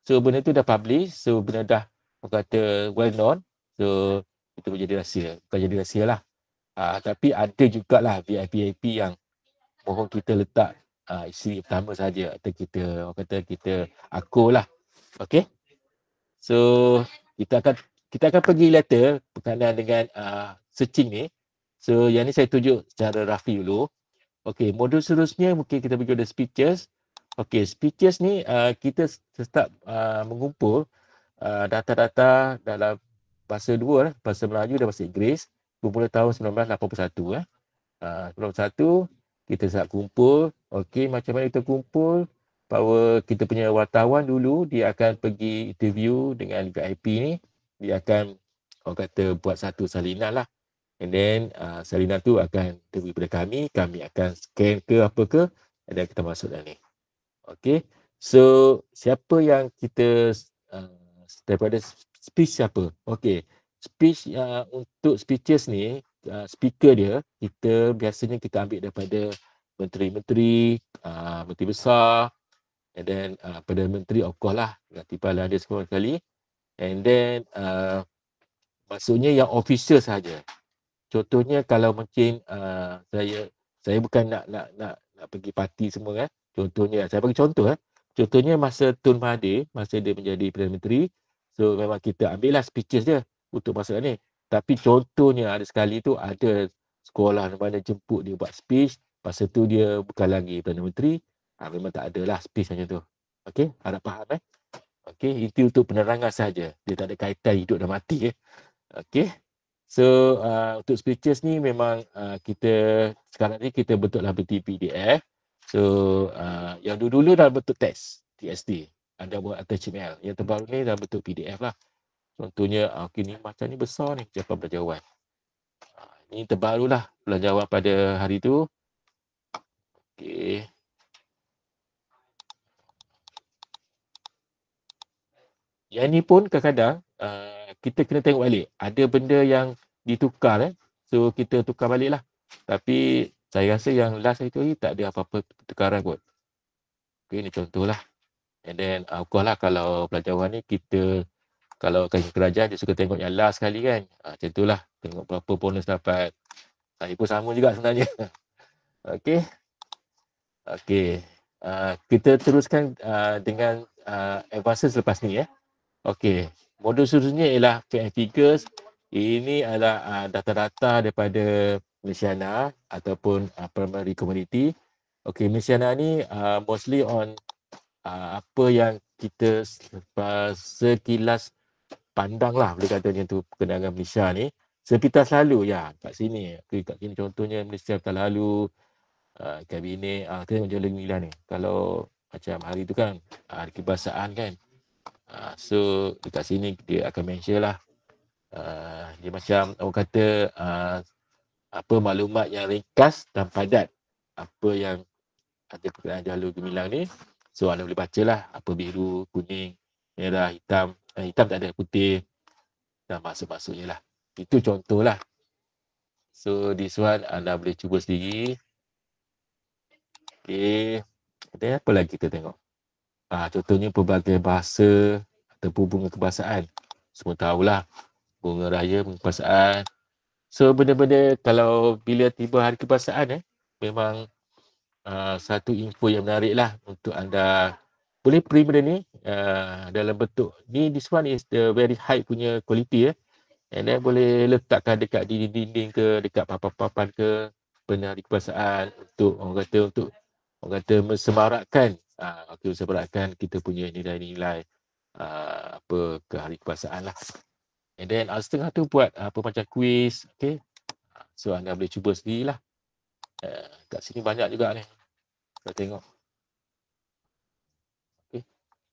So benda tu dah publish, so benda dah orang kata well known. So itu menjadi rahsia. Bukan jadi rahsia lah. Tapi ada jugalah VIP yang mohon kita letak isteri pertama saja, atau kita orang kata kita akur lah. Okey. So kita akan pergi later berkenaan dengan searching ni. So yang ni saya tunjuk secara rafi dulu. Okey, modul seterusnya mungkin kita pergi pada speeches. Okey, speeches ni kita start mengumpul data-data dalam bahasa dua, bahasa Melayu dan bahasa Inggeris bermula tahun 1981. 1981 kita start kumpul. Okey, macam mana kita kumpul? Bahawa kita punya wartawan dulu, dia akan pergi interview dengan VIP ni. Dia akan, orang kata, buat satu salinan lah. And then salinan tu akan diberi pada kami akan scan ke apa ke, dan kita masuk dalam ni. Okey, so siapa yang kita daripada speech siapa? Okey, speech untuk speeches ni, speaker dia, kita biasanya kita ambil daripada menteri-menteri, menteri besar, and then Perdana Menteri of course lah, dengan timbalan dia semua sekali. And then maksudnya yang official saja. Contohnya kalau mungkin saya bukan nak pergi parti semua kan. Contohnya saya bagi contoh Contohnya masa Tun Mahathir, masa dia menjadi Perdana Menteri, so memang kita ambil lah speeches dia untuk masa ni. Tapi contohnya ada sekali tu ada sekolah mana jemput dia buat speech, masa tu dia bukan lagi Perdana Menteri, memang tak ada lah speech macam tu. Okey, harap faham Okey, itu untuk penerangan saja. Dia tak ada kaitan hidup dan mati Okey. So untuk speeches ni memang kita sekarang ni kita bentuklah bentuk PDF. So yang dulu-dulu dalam bentuk teks TXT, anda buat HTML. Yang terbaru ni dalam bentuk PDF lah. Contohnya okey, ni macam ni besar ni jawapan belanjawan. Ini terbarulah belanjawan pada hari tu. Okey. Yang ni pun kadang-kadang kita kena tengok balik. Ada benda yang ditukar So kita tukar balik lah. Tapi Saya rasa yang last itu tak ada apa-apa pertukaran kot. Okay, ni contohlah. And then of course lah kalau pelajaran ni kita kalau kasih kerajaan dia suka tengok yang last sekali kan. Macam tu lah. Tengok berapa bonus dapat. Saya pun sama juga sebenarnya. Okey. Okey. Kita teruskan dengan advances lepas ni ya. Okey. Modul seterusnya ialah fact and figures. Ini adalah data-data daripada Malaysiana ataupun primary community. Okey, Malaysiana ni mostly on apa yang kita sekilas pandang lah boleh kata macam tu perkenaan Malaysia ni. Sepintas lalu ya kat sini. Okay, kat sini contohnya Malaysia sepintas lalu kabinet kita tengok Jalan Gemilang ni. Kalau macam hari tu kan hari kebangsaan kan. So dekat sini dia akan mention lah dia macam orang kata apa maklumat yang ringkas dan padat apa yang ada perkenaan Jalur Gemilang ni. So anda boleh baca lah apa biru, kuning, merah, hitam. Hitam tak ada, putih dan maksud-maksudnya lah. Itu contoh lah. So this one anda boleh cuba sendiri. Okay. Dan apa lagi kita tengok? Contohnya pelbagai bahasa ataupun bunga kebahasaan. Semua tahulah. Bunga raya, bunga kebahasaan. So benda-benda kalau bila tiba hari kebahasaan memang satu info yang menarik lah untuk anda boleh print benda ni dalam bentuk ni. This one is the very high punya quality and then boleh letakkan dekat dinding-dinding ke dekat papan-papan ke benda hari kebahasaan untuk orang kata semarakkan semarakkan kita punya nilai-nilai apa ke hari kebahasaan lah. And then setengah tu buat apa macam quiz. Okay, so anda boleh cuba sendirilah. Kat sini banyak juga ni. Kita tengok.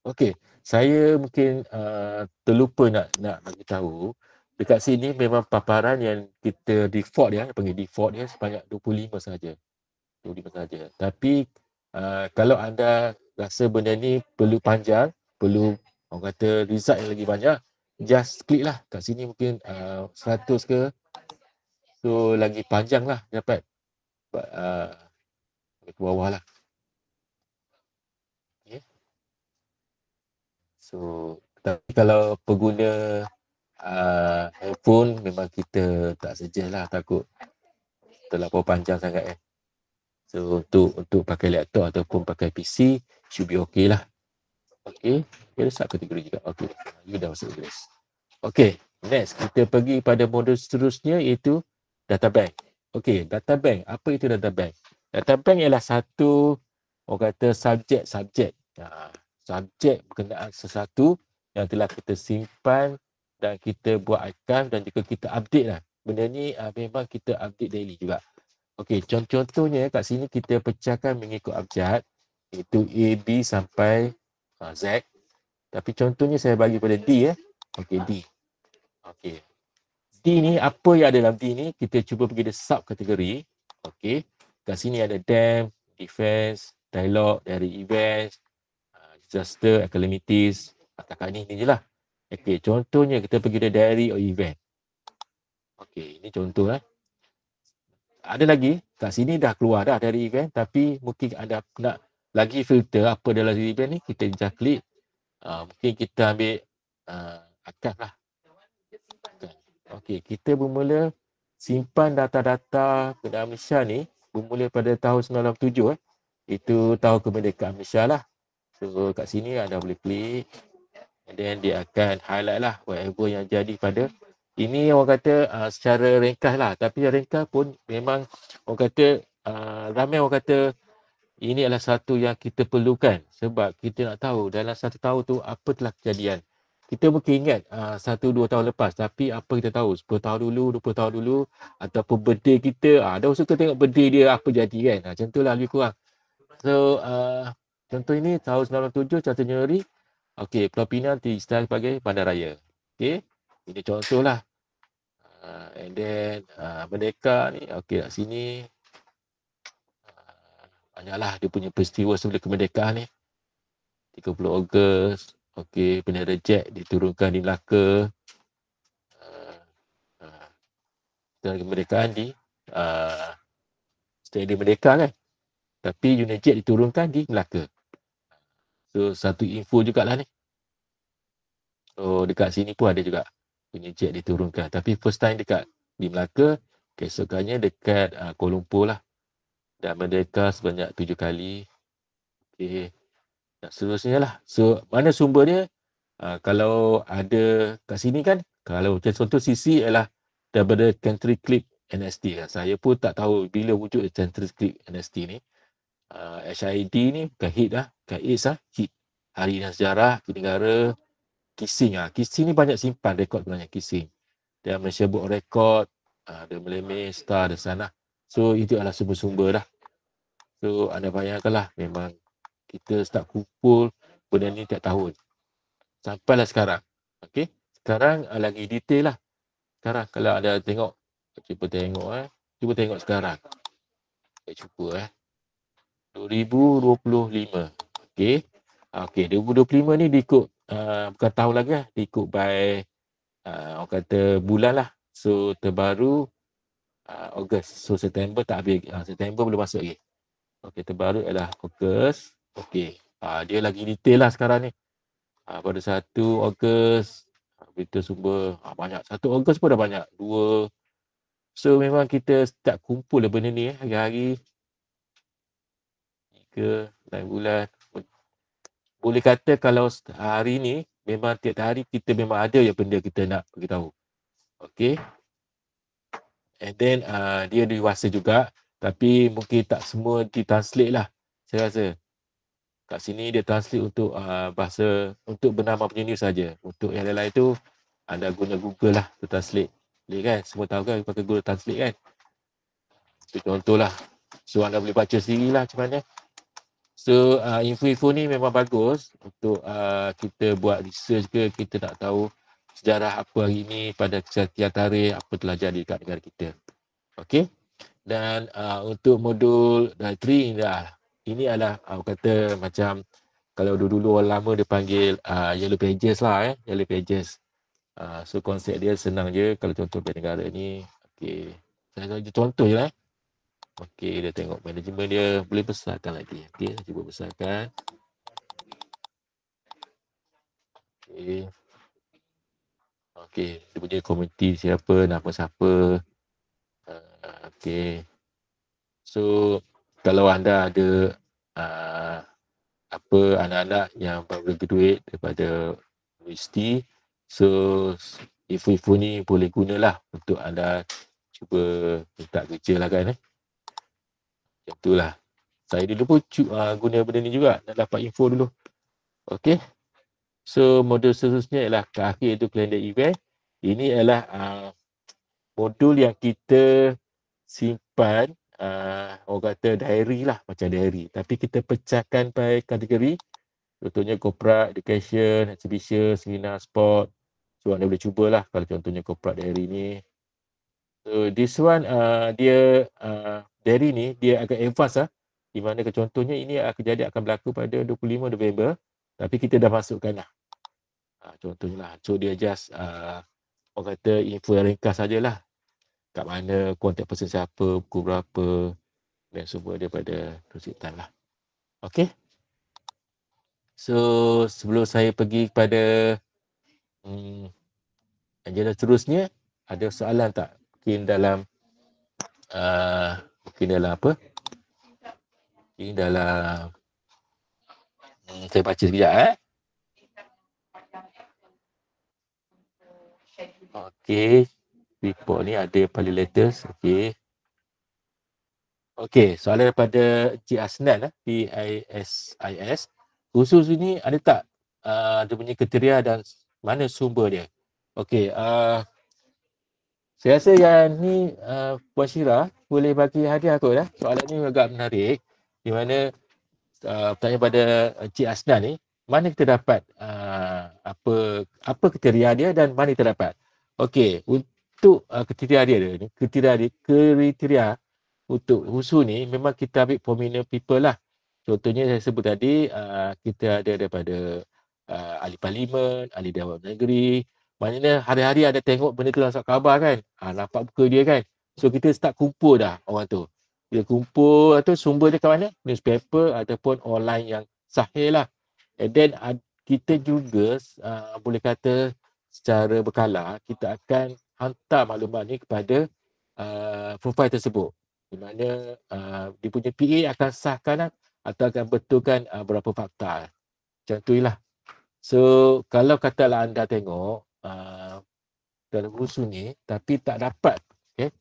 Okey, saya mungkin terlupa nak bagi tahu dekat sini memang paparan yang kita default panggil default sebanyak 25 saja. 25 saja. Tapi kalau anda rasa benda ni perlu panjang, perlu orang kata result yang lagi banyak, just klik lah kat sini mungkin 100 ke. So lagi panjang lah dapat ke bawah lah. Okay. So tapi kalau pengguna handphone memang kita tak suggest lah, takut terlalu panjang sangat So untuk pakai laptop ataupun pakai PC should be okay lah. Okay, dia sub kategori juga. Okay, you dah masuk Inggeris. Okay, next kita pergi pada modul seterusnya iaitu data bank. Okay, data bank. Apa itu data bank? Data bank ialah satu orang kata subjek. Subjek berkenaan sesuatu yang telah kita simpan dan kita buat archive dan juga kita update lah. Benda ni memang kita update daily juga. Okey, contohnya kat sini kita pecahkan mengikut abjad, iaitu A, B sampai Z. Tapi contohnya saya bagi pada D Okey, D. Okey. D ni apa yang ada dalam D ni kita cuba pergi ke sub kategori. Okey. Kat sini ada dam, defense, dialog, dari events, disaster, calamities. Katakan ni je lah. Okey, contohnya kita pergi ke diary or event. Okey, ini contoh Ada lagi, kat sini dah keluar dah dari event tapi mungkin ada nak lagi filter apa dalam event ni, kita just klik. Mungkin kita ambil archive lah. Okey, kita bermula simpan data-data kenderaan Malaysia ni bermula pada tahun 1997 Itu tahun kemerdekaan Malaysia lah. So kat sini anda boleh klik and then dia akan highlight lah whatever yang jadi pada ini orang kata secara ringkas lah. Tapi yang ringkas pun memang orang kata ramai orang kata ini adalah satu yang kita perlukan sebab kita nak tahu dalam satu tahun tu apa telah kejadian. Kita mungkin ingat 1-2 tahun lepas tapi apa kita tahu 10 tahun dulu, 20 tahun dulu ataupun birthday kita. Ada orang suka tengok birthday dia apa jadi kan. Macam tu lah lebih kurang. So contoh ini tahun 97 1 Januari. Okey, Pulau Pinang diisytiharkan sebagai bandaraya. Okey, ini contoh lah. And then Merdeka ni okey kat sini banyaklah dia punya peristiwa sebelum kemerdekaan ni. 30 Ogos, okey, bendera Jack diturunkan di Melaka. Dan kemerdekaan di Stadium Merdeka kan. Tapi unit jet diturunkan di Melaka. So satu info jugalah ni. So dekat sini pun ada juga unit jet diturunkan. Tapi first time dekat di Melaka, keesokannya dekat Kuala Lumpur lah. Dan Merdeka sebanyak 7 kali. Okay. Dan seterusnya lah. So mana sumber dia? Kalau ada kat sini kan, kalau macam contoh CC ialah daripada Country Clip NST. Saya pun tak tahu bila wujud Country Clip NST ni. HID ni bukan hit lah, bukan AIDS lah, hit. Hari dan Sejarah, Hit Negara, Kissing. Kissing ni banyak simpan rekod sebenarnya Kissing. Dia Malaysia Book Record, ada Meleme, Star dan sana. So itu adalah sumber-sumber dah. So anda bayangkanlah, memang kita start kumpul benda ni tiap tahun. Sampailah sekarang. Okey. Sekarang lagi detail lah. Sekarang kalau anda tengok, cuba tengok Cuba tengok sekarang. Saya cuba 2025. Okey. Okey, 2025 ni diikut bukan tahun lagi lah, diikut by orang kata bulan lah. So terbaru Ogos. So September tak habis. September belum masuk lagi. Okey, terbaru adalah Ogos. Okey. Dia lagi detail lah sekarang ni. Pada 1 Ogos berita sumber banyak. 1 Ogos pun dah banyak. 2. So memang kita start kumpul lah benda ni hari-hari. 3 bulan. Boleh kata kalau hari ni memang tiap hari kita memang ada je benda kita nak beritahu. Okay. And then dia dewasa juga. Tapi mungkin tak semua ditranslate lah. Saya rasa. Kat sini dia translate untuk bahasa, untuk bernama punya news saja. Untuk yang lain-lain tu anda guna Google lah untuk translate. Boleh kan? Semua tahu kan pakai Google Translate kan? Itu contohlah. So anda boleh baca sendiri lah macam mana. So info-info ni memang bagus untuk kita buat research ke, kita nak tahu sejarah apa hari ni pada sekian tarikh, apa telah jadi dekat negara kita. Okey. Dan untuk modul dietary ini adalah kata macam kalau dulu-dulu orang lama dia panggil Yellow Pages lah Yellow Pages. So konsep dia senang je. Kalau contoh negara ni, okey. Saya contoh je lah. Okey, dia tengok manajemen dia, boleh besarkan lagi. Okey, cuba besarkan. Okey. Okey, dia punya komuniti siapa, nama siapa. Okey. So, kalau anda ada apa anak-anak yang baru graduate daripada universiti, so info-info ni boleh gunalah untuk anda cuba minta kerja lah kan. Macam itulah. Saya dulu pun guna benda ni juga nak dapat info dulu. Okey. So modul seterusnya ialah ke akhir itu kalender event. Ini adalah modul yang kita simpan orang kata diary lah, macam diary. Tapi kita pecahkan by kategori. Contohnya corporate, education, exhibition, seminar, sport. So anda boleh cubalah kalau contohnya corporate diary ni. So this one dia diary ni dia agak advance di mana contohnya ini kejadian akan berlaku pada 25 November tapi kita dah masukkan lah. Contohnya lah. So dia just orang kata info yang ringkas sajalah. Kat mana, kontak person siapa, pukul berapa dan semua daripada Tusitan lah. Okay. So sebelum saya pergi kepada agenda seterusnya, ada soalan tak? Mungkin dalam apa? Mungkin dalam saya baca sekejap Okey, report ni ada paling latest. Okey. Okey, soalan daripada Cik Asnan PISIS. Khusus ini ada tak dia punya kriteria dan mana sumber dia? Okey, saya rasa yang ni Puan Syirah boleh bagi hadiah kot Soalan ni agak menarik di mana pertanyaan pada Cik Asnan ni, mana kita dapat apa kriteria dia dan mana kita dapat? Okey, untuk kriteria dia kriteria untuk HUSU ni memang kita ambil prominent people lah. Contohnya saya sebut tadi kita ada daripada ahli parlimen, ahli Dewan Negeri. Maknanya hari-hari ada tengok benda tu dalam surat khabar kan. Nampak muka dia kan. So kita start kumpul dah orang tu. Dia kumpul atau sumber dia kat mana? Newspaper ataupun online yang sahih lah. And then kita juga boleh kata secara berkala kita akan hantar maklumat ni kepada profil tersebut. Di mana dia punya PA akan sahkan atau akan betulkan beberapa fakta. Macam tu lah. So kalau katalah anda tengok dalam rusun ni tapi tak dapat, okay?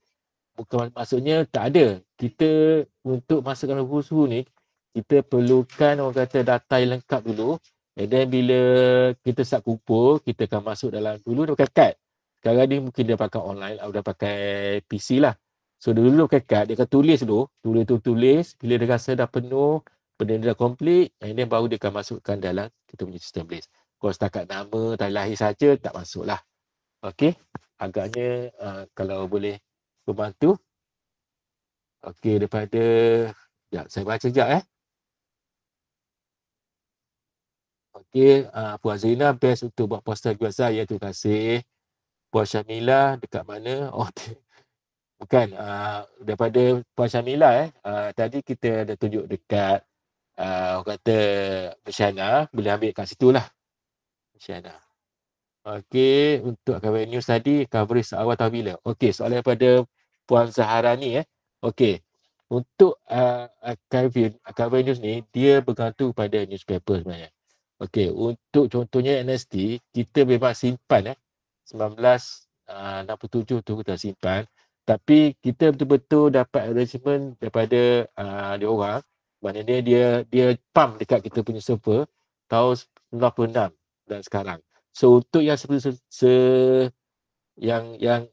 Bukan maksudnya tak ada. Kita untuk masuk dalam rusun ni kita perlukan orang kata data yang lengkap dulu. And then bila kita start kumpul, kita akan masuk dalam, dulu dia pakai kad. Sekarang ni mungkin dia pakai online atau dia pakai PC lah. So dulu pakai kad, dia akan tulis dulu. Tulis. Bila dia rasa dah penuh, benda dia dah complete, and then baru dia akan masukkan dalam kita punya sistem list. Kalau setakat nama, tarikh lahir saja, tak masuk lah. Okey, agaknya kalau boleh membantu. Okey, daripada, sekejap, saya baca sekejap Okey, Puan Zina best untuk buat poster biasa. Ya, terima kasih. Puan Syamila dekat mana? Oh, bukan. Daripada Puan Syamila tadi kita ada tunjuk dekat orang kata Bersyana. Boleh ambil kat situ lah. Bersyana. Okey, untuk cover news tadi, coverage awal tahu bila? Okey, soalan daripada Puan Zaharani Okey. Untuk cover news ni, dia bergantung pada newspaper sebenarnya. Okey, untuk contohnya NST, kita memang simpan 1967 tu kita simpan. Tapi kita betul-betul dapat arrangement daripada dia orang. Maknanya dia pump dekat kita punya server tahun 96 dan sekarang. So untuk yang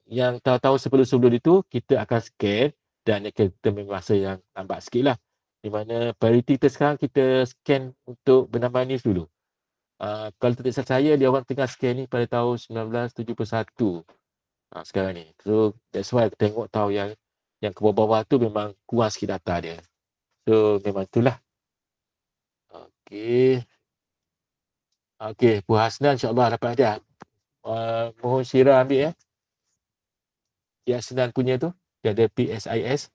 yang tahun sebelum itu kita akan scan dan kita memang masa yang lambat sikit lah. Di mana priority kita sekarang kita scan untuk bernama news dulu. Kalau tidak salah saya, dia orang tengah scan ni pada tahun 1971 sekarang ni. So that's why aku tengok tahu yang ke bawah-bawah tu memang kurang sikit data dia. So memang itulah. Okey. Okey, Puan Hasnan insyaAllah dapat hadiah. Mohon Syira ambil Yang Hasnan punya tu. Dia ada PSIS.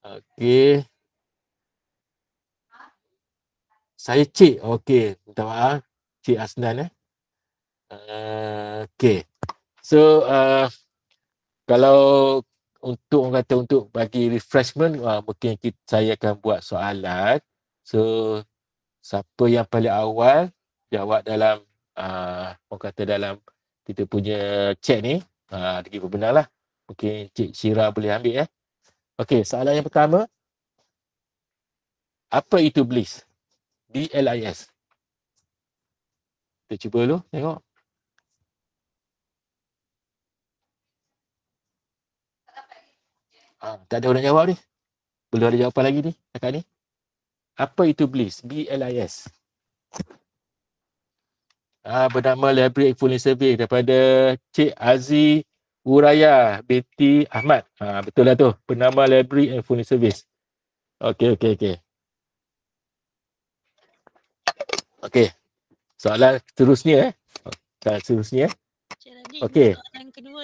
Okey. Saya Cik. Okey, minta maaf. Cik Hasnan okey. So kalau untuk orang kata untuk bagi refreshment, mungkin saya akan buat soalan. So siapa yang paling awal jawab dalam orang kata dalam kita punya chat ni, kita benar lah. Mungkin Cik Syira boleh ambil Okey, soalan yang pertama. Apa itu BLIS? BLIS. Kita cuba dulu tengok. Tak ada orang nak jawab ni. Belum ada jawapan lagi ni kakak ni. Apa itu BLIS? BLIS. Bernama Library Information Survey daripada Cik Aziz Uraya binti Ahmad. Betul lah tu. Bernama Library Information Service. Okey. Okey. Soalan seterusnya Okey. Soalan kedua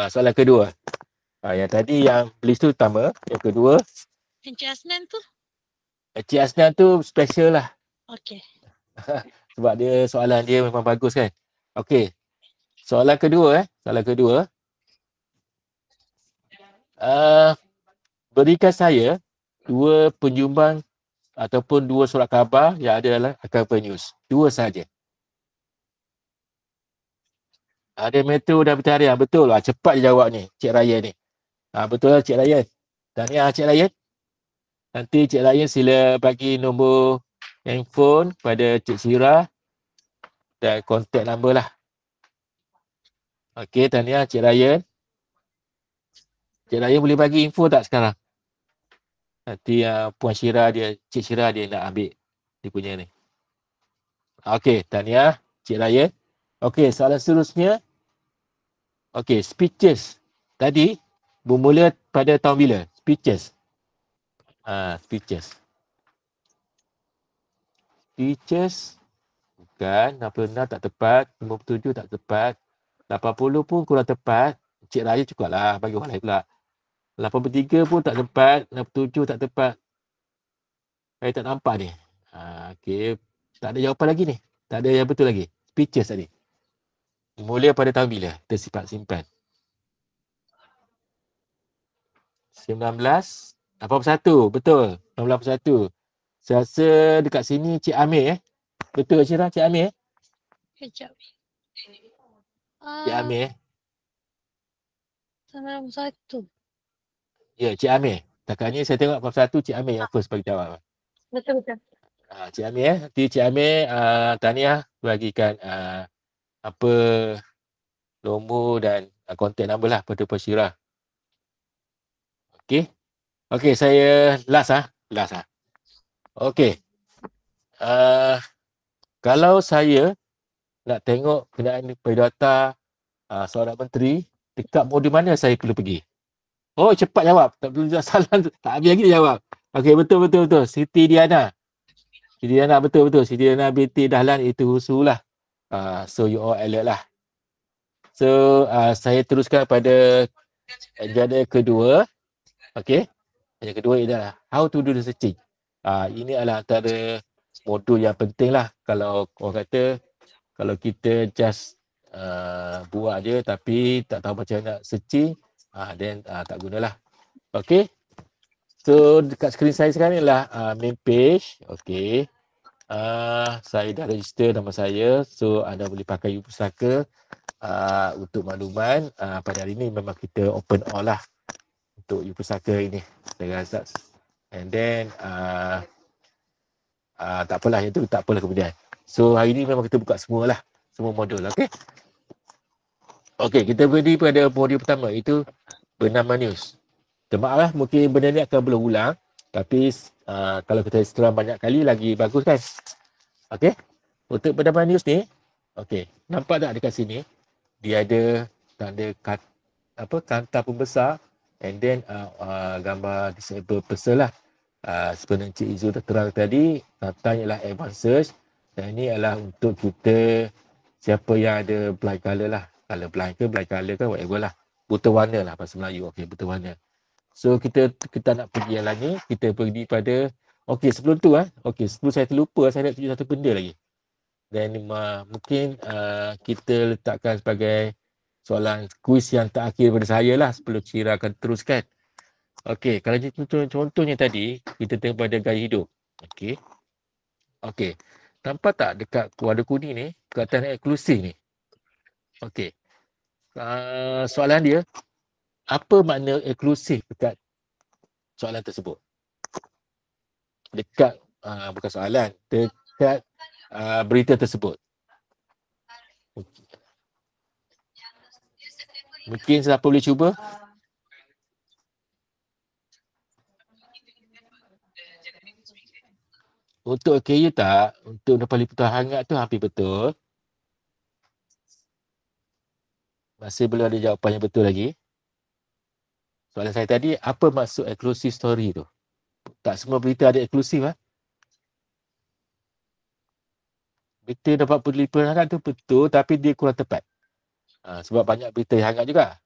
Soalan kedua. Yang tadi yang BLIS tu pertama, yang kedua Encik Hasnan tu? Encik Hasnan tu special lah. Okey. Sebab dia soalan dia memang bagus kan. Okey. Soalan kedua berikan saya dua penyumbang ataupun dua surat khabar yang ada dalam cover news. Dua saja. Ada Metro dan Bertarian. Betul lah. Cepat dia jawab ni. Cik Ryan ni. Betul lah Cik Ryan. Tahniah Cik Ryan. Nanti Cik Ryan sila bagi nombor handphone pada Cik Syira dan kontak number lah. Okey, tahniah Cik Ryan. Cik Ryan boleh bagi info tak sekarang? Nanti Puan Syira dia, Cik Syira dia nak ambil dia punya ni. Okey, tahniah Cik Ryan. Okey, soalan seterusnya. Okey, speeches. Tadi bermula pada tahun bila? Speeches. Speeches. Speeches. Bukan, 66 tak tepat, 57 tak tepat, 80 pun kurang tepat. Cik Raya cukup lah, bagi orang lain pula. 83 pun tak tepat, 67 tak tepat. Saya tak nampak ni. Okey, tak ada jawapan lagi ni. Tak ada yang betul lagi. Speeches tadi. Mula pada tahun bila? Kita simpan. 1981. Betul. 1981. Saya rasa dekat sini Cik Amir Betul Syirah, Cik Amir Kejap. Cik Amir 91. Ya, Cik Amir. Takat ni saya tengok 81 Cik Amir yang first bagi jawab. Betul. Cik Amir Nanti Cik Amir tahniah bagikan apa nombor dan contact number lah pada Syirah. Okey. Okey, saya last. Okey. Kalau saya nak tengok kenaan perdata seorang menteri, dekat modul mana saya perlu pergi? Oh, cepat jawab. Tak perlu jawab salah. Tak habis lagi dia jawab. Okey, betul. Siti Diana. Betul. Siti Diana binti Dahlan itu husulah. So you all alert lah. So saya teruskan pada jada kedua. Okey. Yang kedua ialah how to do the searching. Ini adalah antara modul yang penting lah. Kalau orang kata, kalau kita just buat je tapi tak tahu macam nak searching, then tak gunalah. Okay. So dekat skrin saya sekarang ni adalah main page. Okay. Saya dah register nama saya. So anda boleh pakai Pustaka untuk makluman. Pada hari ni memang kita open all lah untuk Pustaka ini. Saya rasa. And then tak apalah, yang tu tak apalah kemudian. So hari ni memang kita buka semua lah, semua modul. Okay. Okay, kita berdiri pada modul pertama, itu bernama news. Maaf lah, mungkin benda ni akan berulang, tapi kalau kita setelah banyak kali lagi bagus kan. Okay. Untuk bernama news ni, okay, nampak tak dekat sini dia ada tanda kanta pembesar, and then gambar disabled person lah. Sebenarnya Encik Izul dah terang tadi, katanya ialah advanced search, dan ini adalah untuk kita siapa yang ada blind colour lah, colour blind ke blind colour ke whatever lah, buta warna lah bahasa Melayu. Okey, buta warna. So kita nak pergi yang lain ni, kita pergi pada okey, sebelum tu okey, sebelum saya terlupa, saya nak tunjuk satu benda lagi. Dan mungkin kita letakkan sebagai soalan kuis yang terakhir pada saya lah, sebelum Syirah akan teruskan. Okey, kalau contohnya tadi, kita tengok pada gaya hidup. Okey. Okey. Nampak tak dekat warna kuning ni, perkataan eksklusif ni? Okey. Soalan dia, apa makna eksklusif dekat soalan tersebut? Dekat, bukan soalan, dekat berita tersebut. Mungkin siapa boleh cuba? Untuk OKU tak, untuk Nepali Putra Hangat tu hampir betul. Masih belum ada jawapan yang betul lagi. Soalan saya tadi, apa maksud exclusive story tu? Tak semua berita ada eksklusif. Berita dapat Putra Hangat tu betul, tapi dia kurang tepat. Sebab banyak berita yang hangat juga.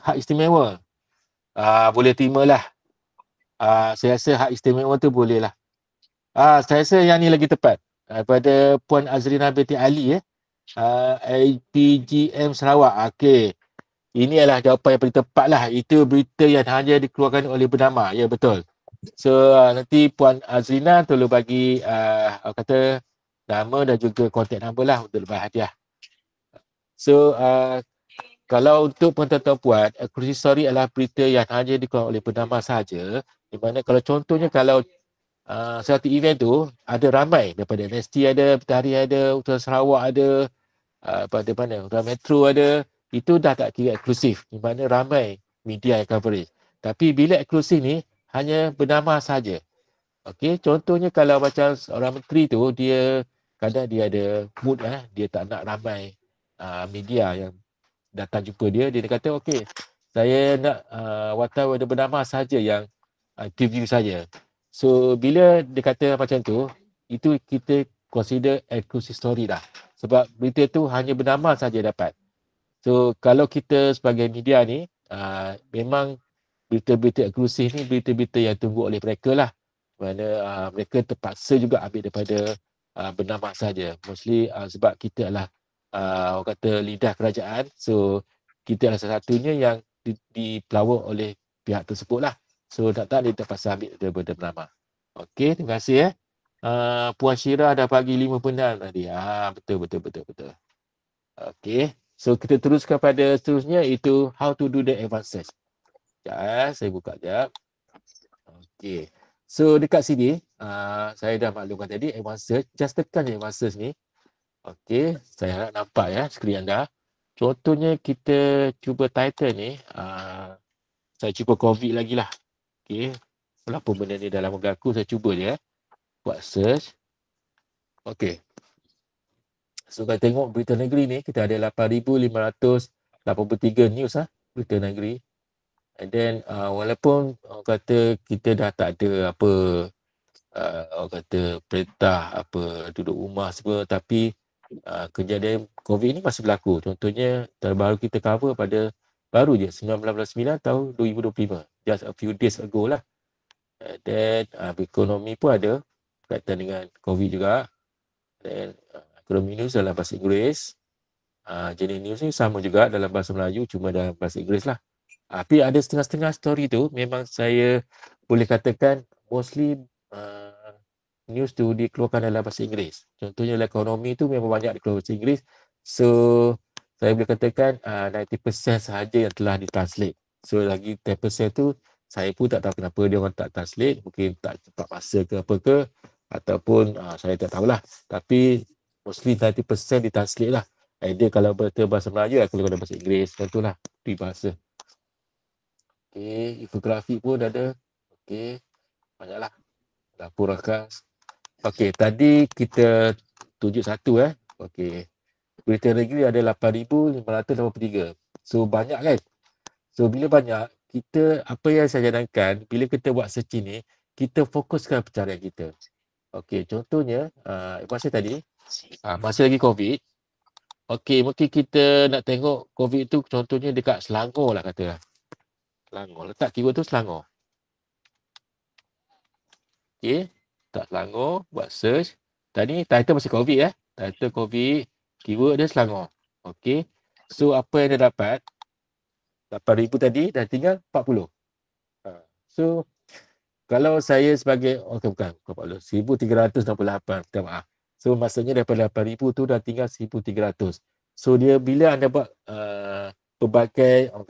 Hak istimewa. Boleh terimalah. Saya rasa hak istimewa tu boleh lah. Saya rasa yang ni lagi tepat. Pada Puan Azrina binti Ali APGM Sarawak. Okey. Ini adalah jawapan yang paling tepat lah. Itu berita yang hanya dikeluarkan oleh bernama. Ya, betul. So nanti Puan Azrina tolong bagi kata nama dan juga kontak number lah untuk lepas hadiah. So kalau untuk puan-puan, exclusive story adalah berita yang hanya dikeluarkan oleh bernama sahaja. Di mana kalau contohnya kalau satu event tu ada ramai daripada NST ada, Petari ada, Utara Sarawak ada, pada mana, Utara Metro ada, itu dah tak kira eksklusif. Di mana ramai media yang coverage. Tapi bila eksklusif ni hanya bernama sahaja. Okey, contohnya kalau macam seorang menteri tu dia kadang dia ada mood dia tak nak ramai media yang datang jumpa dia kata okey, saya nak wartawan yang bernama sahaja yang interview saja. So bila dia kata macam tu, itu kita consider exclusive story dah. Sebab berita tu hanya bernama saja dapat. So kalau kita sebagai media ni memang berita-berita eksklusif ni berita-berita yang tunggu oleh mereka lah. Mana mereka terpaksa juga ambil daripada bernama saja. Mostly sebab kita adalah orang kata lidah kerajaan. So kita adalah salah satunya yang dipelawak oleh pihak tersebut lah. So tak dia terpaksa ambil daripada bernama. Okey, terima kasih Puan Syirah dah bagi 5 penal tadi. Betul. Okey. So kita teruskan pada seterusnya itu how to do the advanced search. Sekejap saya buka sekejap. Okey. So dekat sini saya dah maklumkan tadi advanced search. Just tekan je advanced search ni. Okey, saya harap nampak ya skrin anda. Contohnya kita cuba title ni saya cuba COVID lagi lah. Okey. Walaupun benda ni dah lama berlaku, saya cuba je buat search. Okey. So kalau tengok berita negeri ni, kita ada 8,583 news berita negeri. And then walaupun orang kata kita dah tak ada apa orang kata perintah apa duduk rumah semua, tapi kejadian COVID ni masih berlaku. Contohnya terbaru kita cover pada baru je 19/9 tahun 2025. Just a few days ago lah. And then ekonomi pun ada berkaitan dengan COVID juga. Dan ekonomi news dalam bahasa Inggeris. Jenis news ni sama juga dalam bahasa Melayu, cuma dalam bahasa Inggeris lah. Tapi ada setengah-setengah story tu memang saya boleh katakan mostly news tu dikeluarkan dalam bahasa Inggeris. Contohnya dalam ekonomi tu memang banyak dikeluarkan bahasa Inggeris. So saya boleh katakan 90% sahaja yang telah ditranslate. So lagi 10% tu saya pun tak tahu kenapa dia orang tak translate. Mungkin tak cepat masa ke apa ke. Ataupun saya tak tahulah. Tapi mostly 90% ditranslate lah. Either kalau bahasa Melayu aku keluar bahasa Inggeris. Contohlah di bahasa. Okey, infografi pun ada. Okey, banyaklah. Dapur rakas. Okey, tadi kita tunjuk satu Okey. Berita negeri ada 8,583. So banyak kan? So bila banyak, kita apa yang saya cadangkan, bila kita buat search ni, kita fokuskan pencarian kita. Okey, contohnya masa tadi, masa lagi COVID. Okey, mungkin kita nak tengok COVID tu contohnya dekat Selangor lah kata. Selangor, letak keyword tu Selangor. Okey, letak Selangor, buat search. Tadi title masih COVID Title COVID, keyword dia Selangor. Okey, so apa yang dia dapat? 8,000 tadi dah tinggal 40. So kalau saya sebagai bukan 40, 1,368, minta maaf. So maksudnya daripada 8,000 tu dah tinggal 1,300. So dia bila anda buat pelbagai orang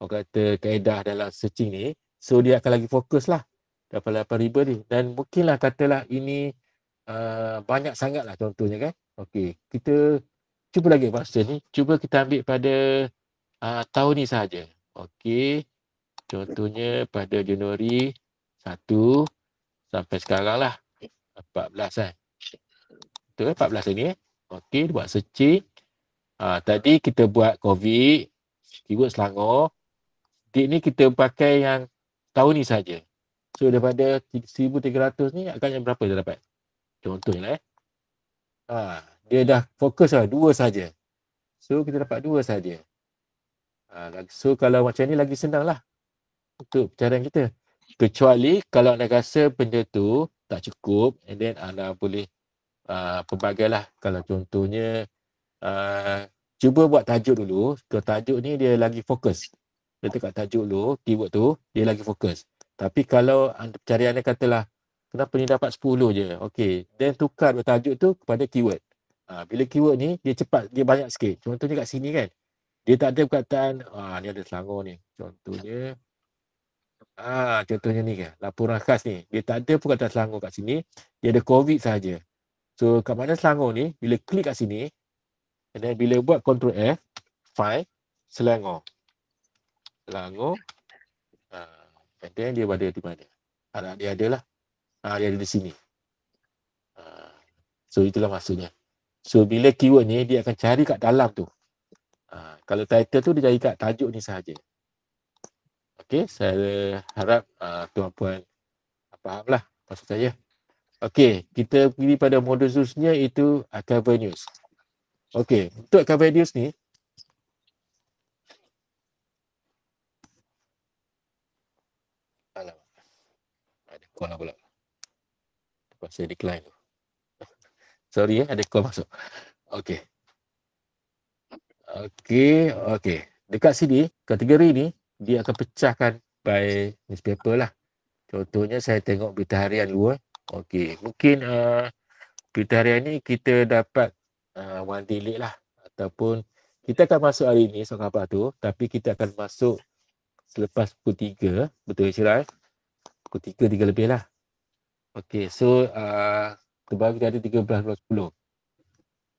kata kaedah dalam searching ni, so dia akan lagi fokus lah daripada 8,000 ni. Dan mungkinlah katalah ini banyak sangat lah contohnya kan. Okey, kita cuba lagi bahasa ni. Cuba kita ambil pada tahun ni sahaja. Okey, contohnya pada Januari 1 sampai sekarang lah 14 Betul 14 ni Okey, buat searching. Tadi kita buat COVID, keyword Selangor. Date ni kita pakai yang tahun ni saja. So daripada 1,300 ni agaknya berapa dia dapat? Contohnya dia dah fokus lah 2 saja. So kita dapat 2 saja. So kalau macam ni lagi senang lah untuk pencarian kita. Kecuali kalau anda rasa benda tu tak cukup, and then anda boleh pelbagai lah. Kalau contohnya cuba buat tajuk dulu. Kalau tajuk ni dia lagi fokus. Dia tekat tajuk dulu, keyword tu dia lagi fokus. Tapi kalau pencarian anda katalah kenapa ni dapat 10 je. Okey, then tukar tajuk tu kepada keyword. Bila keyword ni dia cepat, dia banyak sikit. Contohnya kat sini kan, dia tak ada perkataan ni ada Selangor ni. Contohnya contohnya ni kan, laporan khas ni. Dia tak ada perkataan Selangor kat sini. Dia ada COVID saja. So kat mana Selangor ni, bila klik kat sini, dan bila buat Ctrl F, find Selangor. Selangor. And then dia ada di mana? Dia ada lah. Dia ada di sini. So itulah maksudnya. So bila keyword ni dia akan cari kat dalam tu. Kalau title tu dia cari kat tajuk ni sahaja. Okey, saya harap tuan-puan fahamlah maksud saya. Okey, kita pergi pada modul seterusnya itu cover news. Okey, untuk cover news ni call lah pula. Lepas saya decline tu. Sorry ada call masuk. Okey. Okey. Dekat sini, kategori ni, dia akan pecahkan by newspaper lah. Contohnya saya tengok berita harian dulu. Okey. Mungkin berita harian ni kita dapat one day late lah. Ataupun kita akan masuk hari ni soal khabar tu. Tapi kita akan masuk selepas pukul 3. Betul Syirah? Pukul 3 lebih lah. Okey. So, terbaru kita ada 13.10.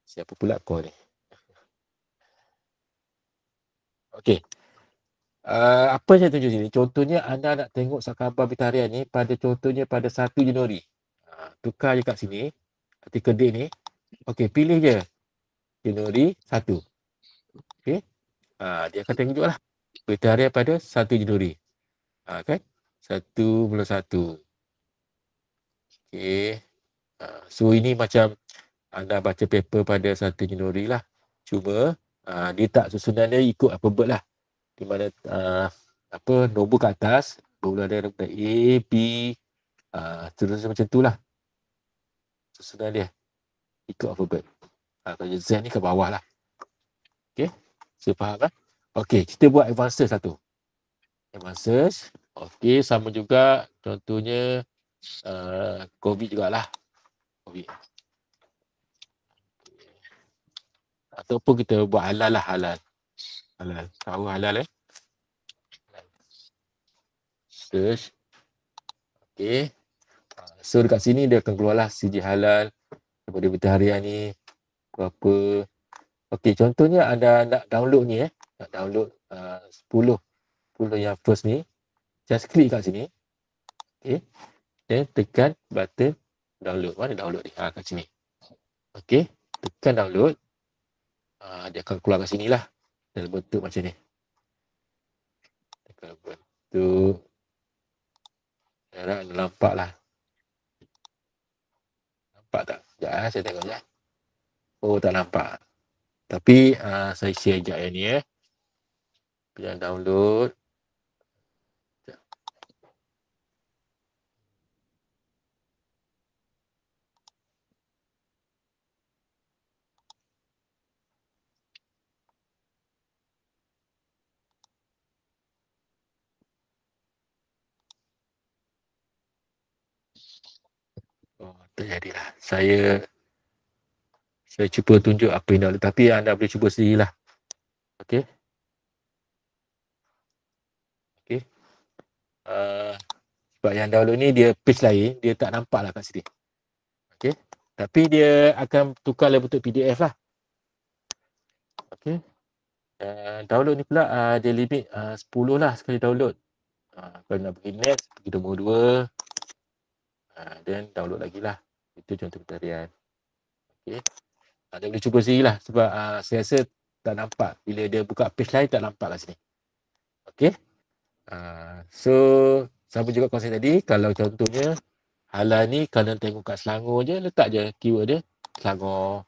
Siapa pula call ni? Okey. Apa yang saya tunjuk sini? Contohnya anda nak tengok khabar berita harian ni contohnya pada 1 Januari. Tukar je kat sini. Artikel date ni. Okey, pilih je. Januari 1. Okey. Dia akan tunjuk lah. Berita harian pada 1 Januari. Kan? 1.1. Okey. So ini macam anda baca paper pada 1 Januari lah. Cuma dia tak susunan dia ikut alfabet lah. Di mana nombor kat atas bermula dari A, B, seterusnya macam tu lah. Susunan dia ikut alfabet. Kalau Z ni ke bawah lah. Okay, saya faham lah. Okay, kita buat advances satu. Advances. Okay, sama juga contohnya COVID jugalah. COVID. Ataupun kita buat halal lah, halal. Tahu halal search. Okay. So dekat sini dia akan keluarlah CJ halal daripada berita harian ni berapa. Okay, contohnya anda nak download ni nak download 10 yang first ni, just klik kat sini. Okay, then tekan button download. Mana download ni? Kat sini. Okay, tekan download. Dia akan keluar kat sini lah dalam bentuk macam ni. Dalam bentuk harap nampak lah. Nampak tak? Sekejap saya tengok je. Oh, tak nampak. Tapi saya share sekejap yang ni Yang download. Tak jadilah. Saya cuba tunjuk apa yang download. Tapi anda boleh cuba sendirilah. Okey. Okey. Sebab yang download ni dia page lain. Dia tak nampak lah kat sini. Okey. Tapi dia akan tukar dalam bentuk PDF lah. Okey. Download ni pula dia limit 10 lah sekali download. Kalau nak pergi next, pergi nombor 2. Then download lagi lah. Itu contoh pencarian. Okay. Anda boleh cuba sendiri lah. Sebab saya rasa tak nampak. Bila dia buka page lain tak nampak kat sini. Okay. So sama juga konsep tadi. Kalau contohnya halal ni kalau tengok kat Selangor je, letak je keyword dia Selangor.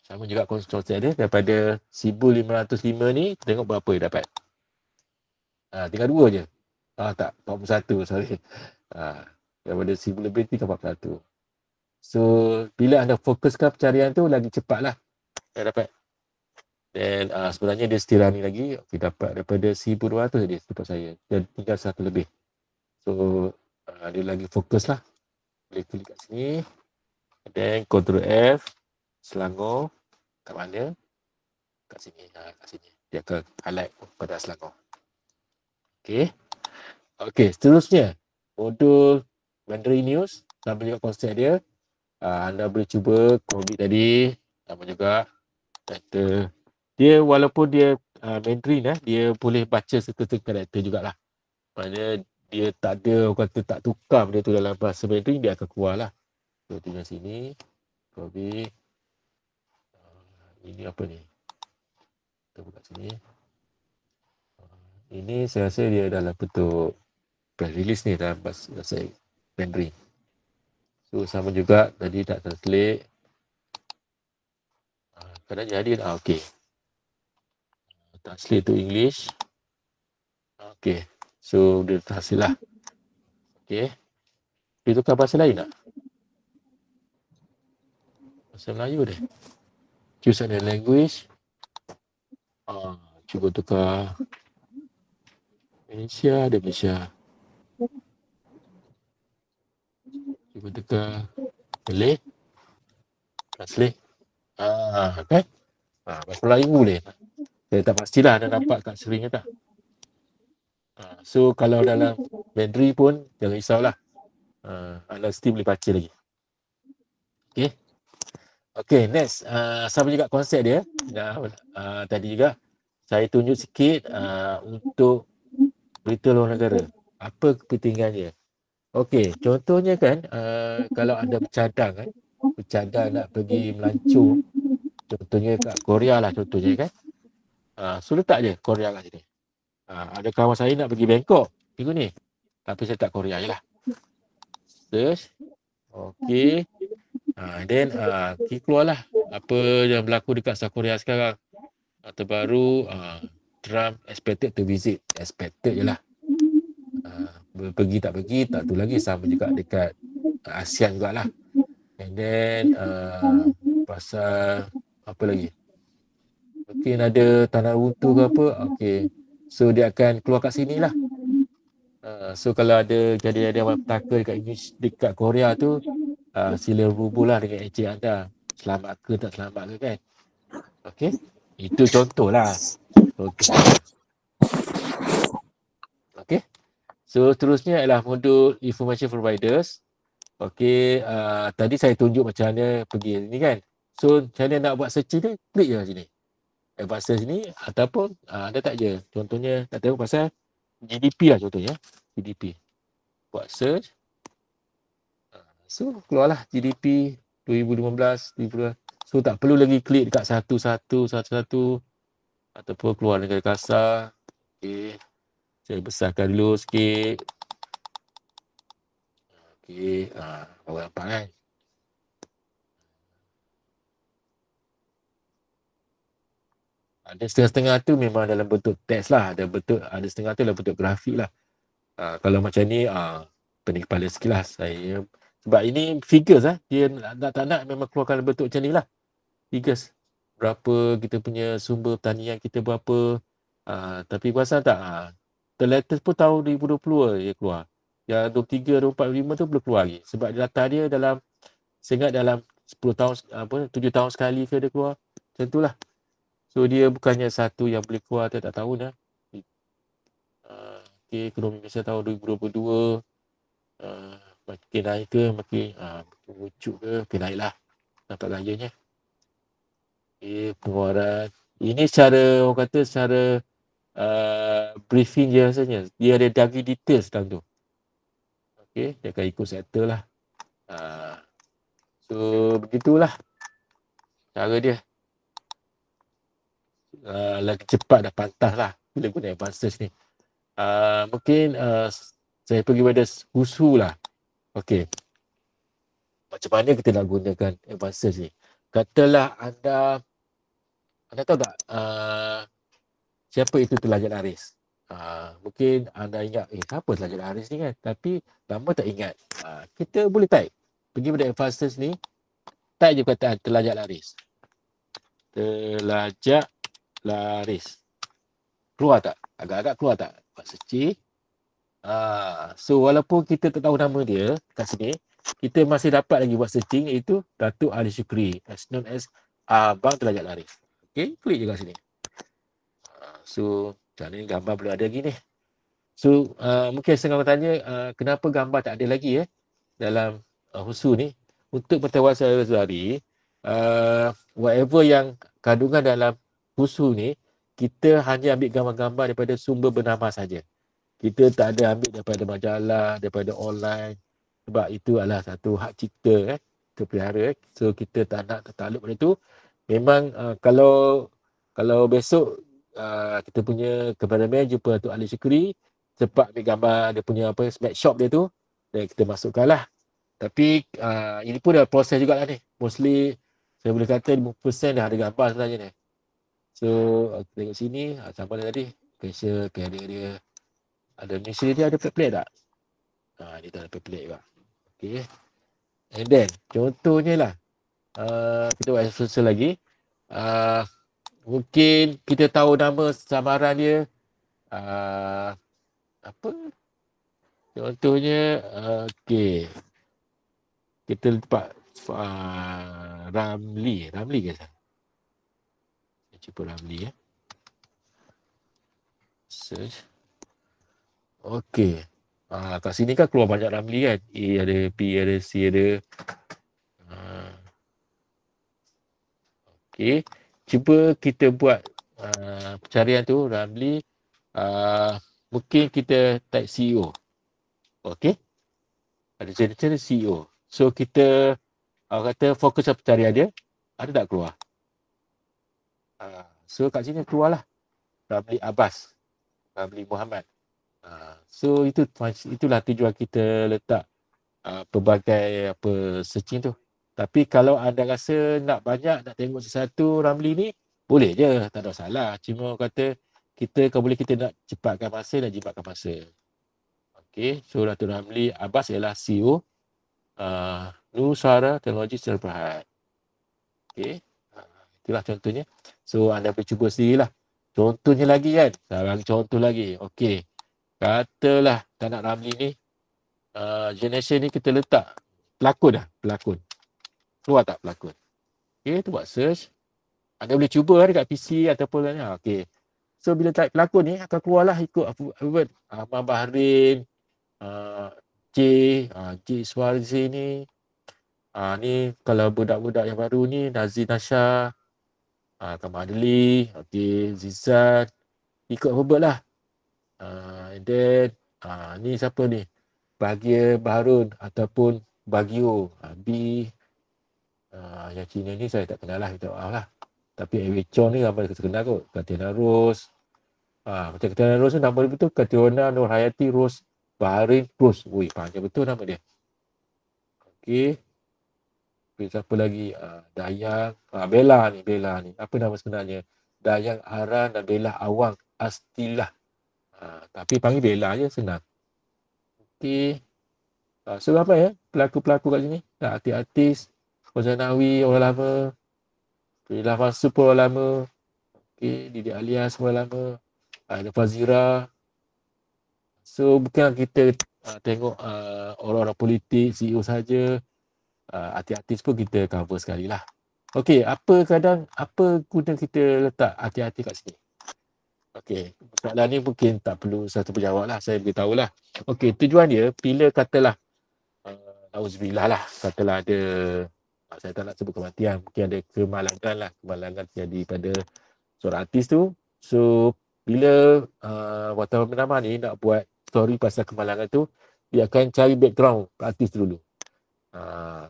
Sama juga konsep dia. Daripada 1505 ni tengok berapa dia dapat. Tinggal 2 je. Tak, 41, sorry. Daripada 1000 lebih tinggal 41. So, bila anda fokuskan pencarian tu, lagi cepat lah anda dapat. Dan sebenarnya dia still running lagi. Okay, dapat daripada 1200 dia tempat saya. Dan tinggal 1 lebih. So, dia lagi fokus lah. Boleh klik kat sini. Dan Ctrl F. Selangor. Kat mana? Kat sini. Kat sini. Dia akan highlight pada Selangor. Okay. Okey, seterusnya modul Mandarin News sama juga konsep dia. Anda boleh cuba COVID tadi sama juga karakter. Dia walaupun dia Mandarin dia boleh baca serta-serta karakter jugalah. Maknanya dia tak ada orang kata tak tukar benda tu dalam bahasa Mandarin, dia akan keluar lah. So tinggal sini COVID. Ini apa ni? Kita buka sini. Ini saya rasa dia dalam bentuk press release ni dalam bahasa Mandarin. So sama juga tadi tak translate. Kadang jadi okey. Translate to English. Okey. So dia terhasil lah. Okay. Dia tukar bahasa lain tak? Bahasa Melayu dia. Choose another language. Cuba tukar Malaysia, ada Malaysia. Cuba tukar Malay. Translate. Kan? Bahasa Melayu boleh. Saya tak pastilah anda nampak kat screen ke tak. So kalau dalam Mandarin pun jangan risaulah. Anda still boleh baca lagi. Okay. Okay, next. Sama juga konsep dia. Tadi juga saya tunjuk sikit untuk berita luar negara. Apa kepentingannya? Okey, contohnya kan kalau anda bercadang nak pergi melancong, contohnya kat Korea lah contohnya kan. So letak je Korea kat sini. Ada kawan saya nak pergi Bangkok minggu ni. Tapi saya tak Korea je lah. Search. Okey. Then keluarlah apa yang berlaku dekat South Korea sekarang. Terbaru Trump expected to visit. Expected je lah. Pergi tak tahu lagi, sama juga dekat ASEAN jugalah. And then pasal apa lagi? Mungkin ada tanah runtuh ke apa. Okay. So dia akan keluar kat sini lah. So kalau ada kejadian petaka dekat Korea tu, sila hubunglah dengan encik anda. Selamat ke tak selamat ke kan. Okay. Itu contoh lah. Okay. So seterusnya adalah modul information providers. Okey, tadi saya tunjuk macam mana pergi ni kan. So macam mana nak buat search ni, klik je sini. Advanced search ni ataupun anda tak je. Contohnya nak tengok pasal GDP lah contohnya. GDP. Buat search. So keluarlah GDP 2015, 2015. So tak perlu lagi klik dekat satu-satu ataupun keluar negara kasar. Okey. Saya besarkan dulu sikit. Okey, baru nampak kan? Ada setengah-setengah tu memang dalam bentuk teks lah. Ada setengah tu dalam bentuk grafik lah. Kalau macam ni, pening kepala sikit lah. Sebab ini figures lah. Dia tak nak memang keluarkan bentuk macam ni lah. Figures. Berapa kita punya sumber pertanian kita berapa. Tapi perasan tak? Terlatest pun tahun 2020 dia keluar. Yang 23, 24, 25 tu belum keluar lagi. Sebab data dia dalam, saya ingat dalam 10 tahun, 7 tahun sekali ke dia keluar. Macam tu lah. So dia bukannya satu yang boleh keluar tiap tahun lah. Okay, ekonomi Malaysia tahun 2022. Makin naik ke, makin wujud ke, makin naik lah. Nampak gayanya. Okay, pengeluaran. Ini secara, orang kata secara briefing je rasanya. Dia ada bagi details dalam tu. Okay, dia akan ikut sektor lah. So begitulah cara dia. Lagi cepat dah pantas lah bila guna advanced search ni. Mungkin saya pergi pada khusus lah. Okay, macam mana kita nak gunakan advanced search ni? Katalah anda tahu tak siapa itu Telajat Laris? Mungkin anda ingat, siapa Telajat Laris ni kan? Tapi lama tak ingat. Kita boleh type. Pergi pada advanced search ni, type je perkataan Telajat Laris. Telajat Laris. Keluar tak? Agak-agak keluar tak? Buat searching. So walaupun kita tak tahu nama dia kat sini, kita masih dapat lagi buat searching, iaitu Datuk Ali Shukri, as known as Abang Telajat Laris. Okay, klik je kat sini. So macam ni gambar belum ada lagi ni. So mungkin setengah orang tanya kenapa gambar tak ada lagi dalam khusus ni. Untuk pengetahuan saya sehari, whatever yang kandungan dalam khusus ni, kita hanya ambil gambar-gambar daripada sumber bernama saja. Kita tak ada ambil daripada majalah, daripada online. Sebab itu adalah satu hak cipta kita pelihara. So kita tak nak tertakluk pada tu. Memang kalau besok kita punya cameraman jumpa Datuk Ali Shukri, cepat ambil gambar dia punya smart shop dia tu, dan kita masukkan lah. Tapi ini pun dah proses jugalah ni. Mostly saya boleh kata 50% dah ada gambar sebenarnya ni. So tengok sini, sama ada tadi facial, career dia, Ada misteri dia ada pelik tak? Dia tak ada pelik juga. Okay. And then, contohnya lah, kita buat exercise lagi. Mungkin kita tahu nama samaran dia. Apa? Contohnya, okay. Kita letak Ramli. Ramli ke sana? Saya cuba Ramli ya. Search. Okay. Kat sini kan keluar banyak Ramli kan. A ada, B ada, C ada. Okay. Cuba kita buat pencarian tu Ramli. Mungkin kita type CEO. Okay. Ada cara-cara CEO. So kita kata fokus pencarian dia. Ada tak keluar? So kat sini keluarlah. Ramli Abbas. Ramli Muhammad. So itulah tujuan kita letak pelbagai searching tu. Tapi kalau anda rasa nak banyak, nak tengok sesuatu Ramli ni, boleh je, tak ada masalah. Cuma kata kalau boleh kita nak cepatkan masa dan jimatkan masa. Okay, so Datuk Ramli Abbas ialah CEO Nusara Teknologi Secara Berhad. Okay, itulah contohnya. So anda boleh cuba sendirilah. Contohnya lagi kan, sekarang contoh lagi. Okay, katalah tak nak Ramli ni, generation ni kita letak pelakon. Keluar tak pelakon? Okay, tu buat search. Anda boleh cuba dekat PC ataupun okay. So bila type pelakon ni akan keluarlah ikut Ahmad Bahrin, J Swarzi ni. Ni kalau budak-budak yang baru ni Nazir Nasha, Kamadli, okay, Zizat, ikut alfabet lah. And then ni siapa ni? Bagia Baharun ataupun Bagio, B. Yang Cina ni saya tak kenal lah, minta maaf lah. Tapi Ewe Chong ni ramai kita kenal kot. Katiana Rose. Macam Katiana Rose tu nama dia betul Katiana Nur Hayati Rose Bahrain Rose. Wih, panjang betul nama dia. Okey. Siapa lagi? Dayang. Bella ni. Apa nama sebenarnya? Dayang Aran dan Bella Awang Astilah. Tapi panggil Bella je, senang. Okey. So ramai pelakon-pelakon kat sini. Artis-artis. Khozanawi, orang lama. Bila masuk pun orang lama. Okay, Didi Alia semua lama. Ada Fazira. So bukan kita tengok orang-orang politik, CEO saja. Artis-artis pun kita cover sekali lah. Okay, apa guna kita letak artis-artis kat sini? Okay, soalan ni mungkin tak perlu satu berjawab lah. Saya beritahu lah. Okay, tujuan dia bila katalah Nauzubillah lah. Katalah ada, saya tak nak sebut kematian, mungkin ada kemalangan terjadi pada seorang artis tu. So bila wartawan bernama ni nak buat story pasal kemalangan tu, dia akan cari background artis tu dulu.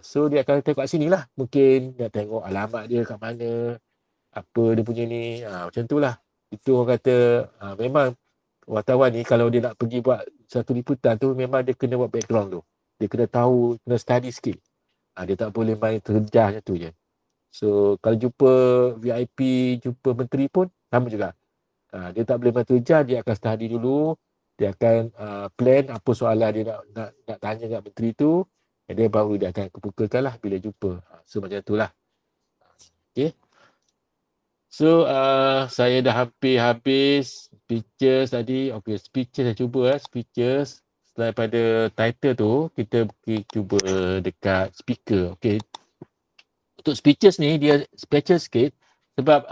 So dia akan tengok kat sini lah. Mungkin dia tengok alamat dia kat mana, apa dia punya ni, macam tu lah. Itu orang kata memang wartawan ni kalau dia nak pergi buat satu liputan tu, memang dia kena buat background tu. Dia kena tahu, kena study sikit. Dia tak boleh main terjah macam tu je. So kalau jumpa VIP, jumpa menteri pun sama juga. Dia tak boleh main terjah, dia akan study dulu. Dia akan plan apa soalan dia nak tanya kat menteri tu. Dan dia baru dia akan kebukakan lah bila jumpa. So macam tu lah. Okay. So saya dah hampir habis speeches tadi. Okay, speeches saya cuba speeches. Daripada title tu, kita cuba dekat speaker. Okay. Untuk speeches ni, dia special sikit sebab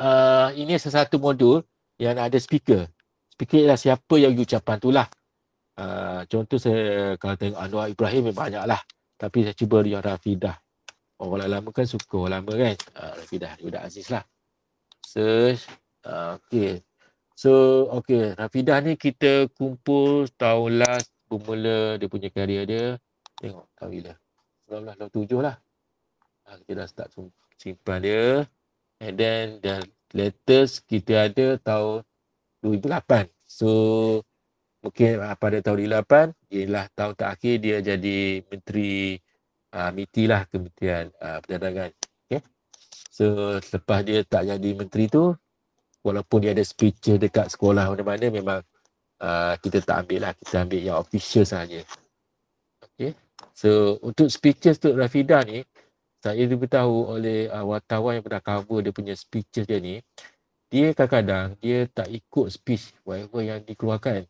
ini satu modul yang ada speaker. Speaker ialah siapa yang ucapan tu lah. Contoh saya kalau tengok Anwar Ibrahim banyak lah. Tapi saya cuba yang Rafidah. Orang lama kan suka orang lama kan. Rafidah, Yuda Aziz lah. Search. Okay. So, okay. Rafidah ni kita kumpul tahun last bermula dia punya karya dia. Tengok tahun bila. 1967 lah. Kita dah start simpan dia. And then the latest kita ada tahun 2008. So mungkin pada tahun 2008 ialah tahun terakhir dia jadi Menteri MITI lah, Kementerian Perdagangan. Okay. So selepas dia tak jadi menteri tu, walaupun dia ada speech dekat sekolah mana-mana, memang kita tak ambil lah, kita ambil yang official sahaja. Okay. So untuk speeches untuk Rafidah ni, saya diberitahu oleh wartawan yang pernah cover dia punya speeches dia ni, dia kadang-kadang dia tak ikut speech whatever yang dikeluarkan.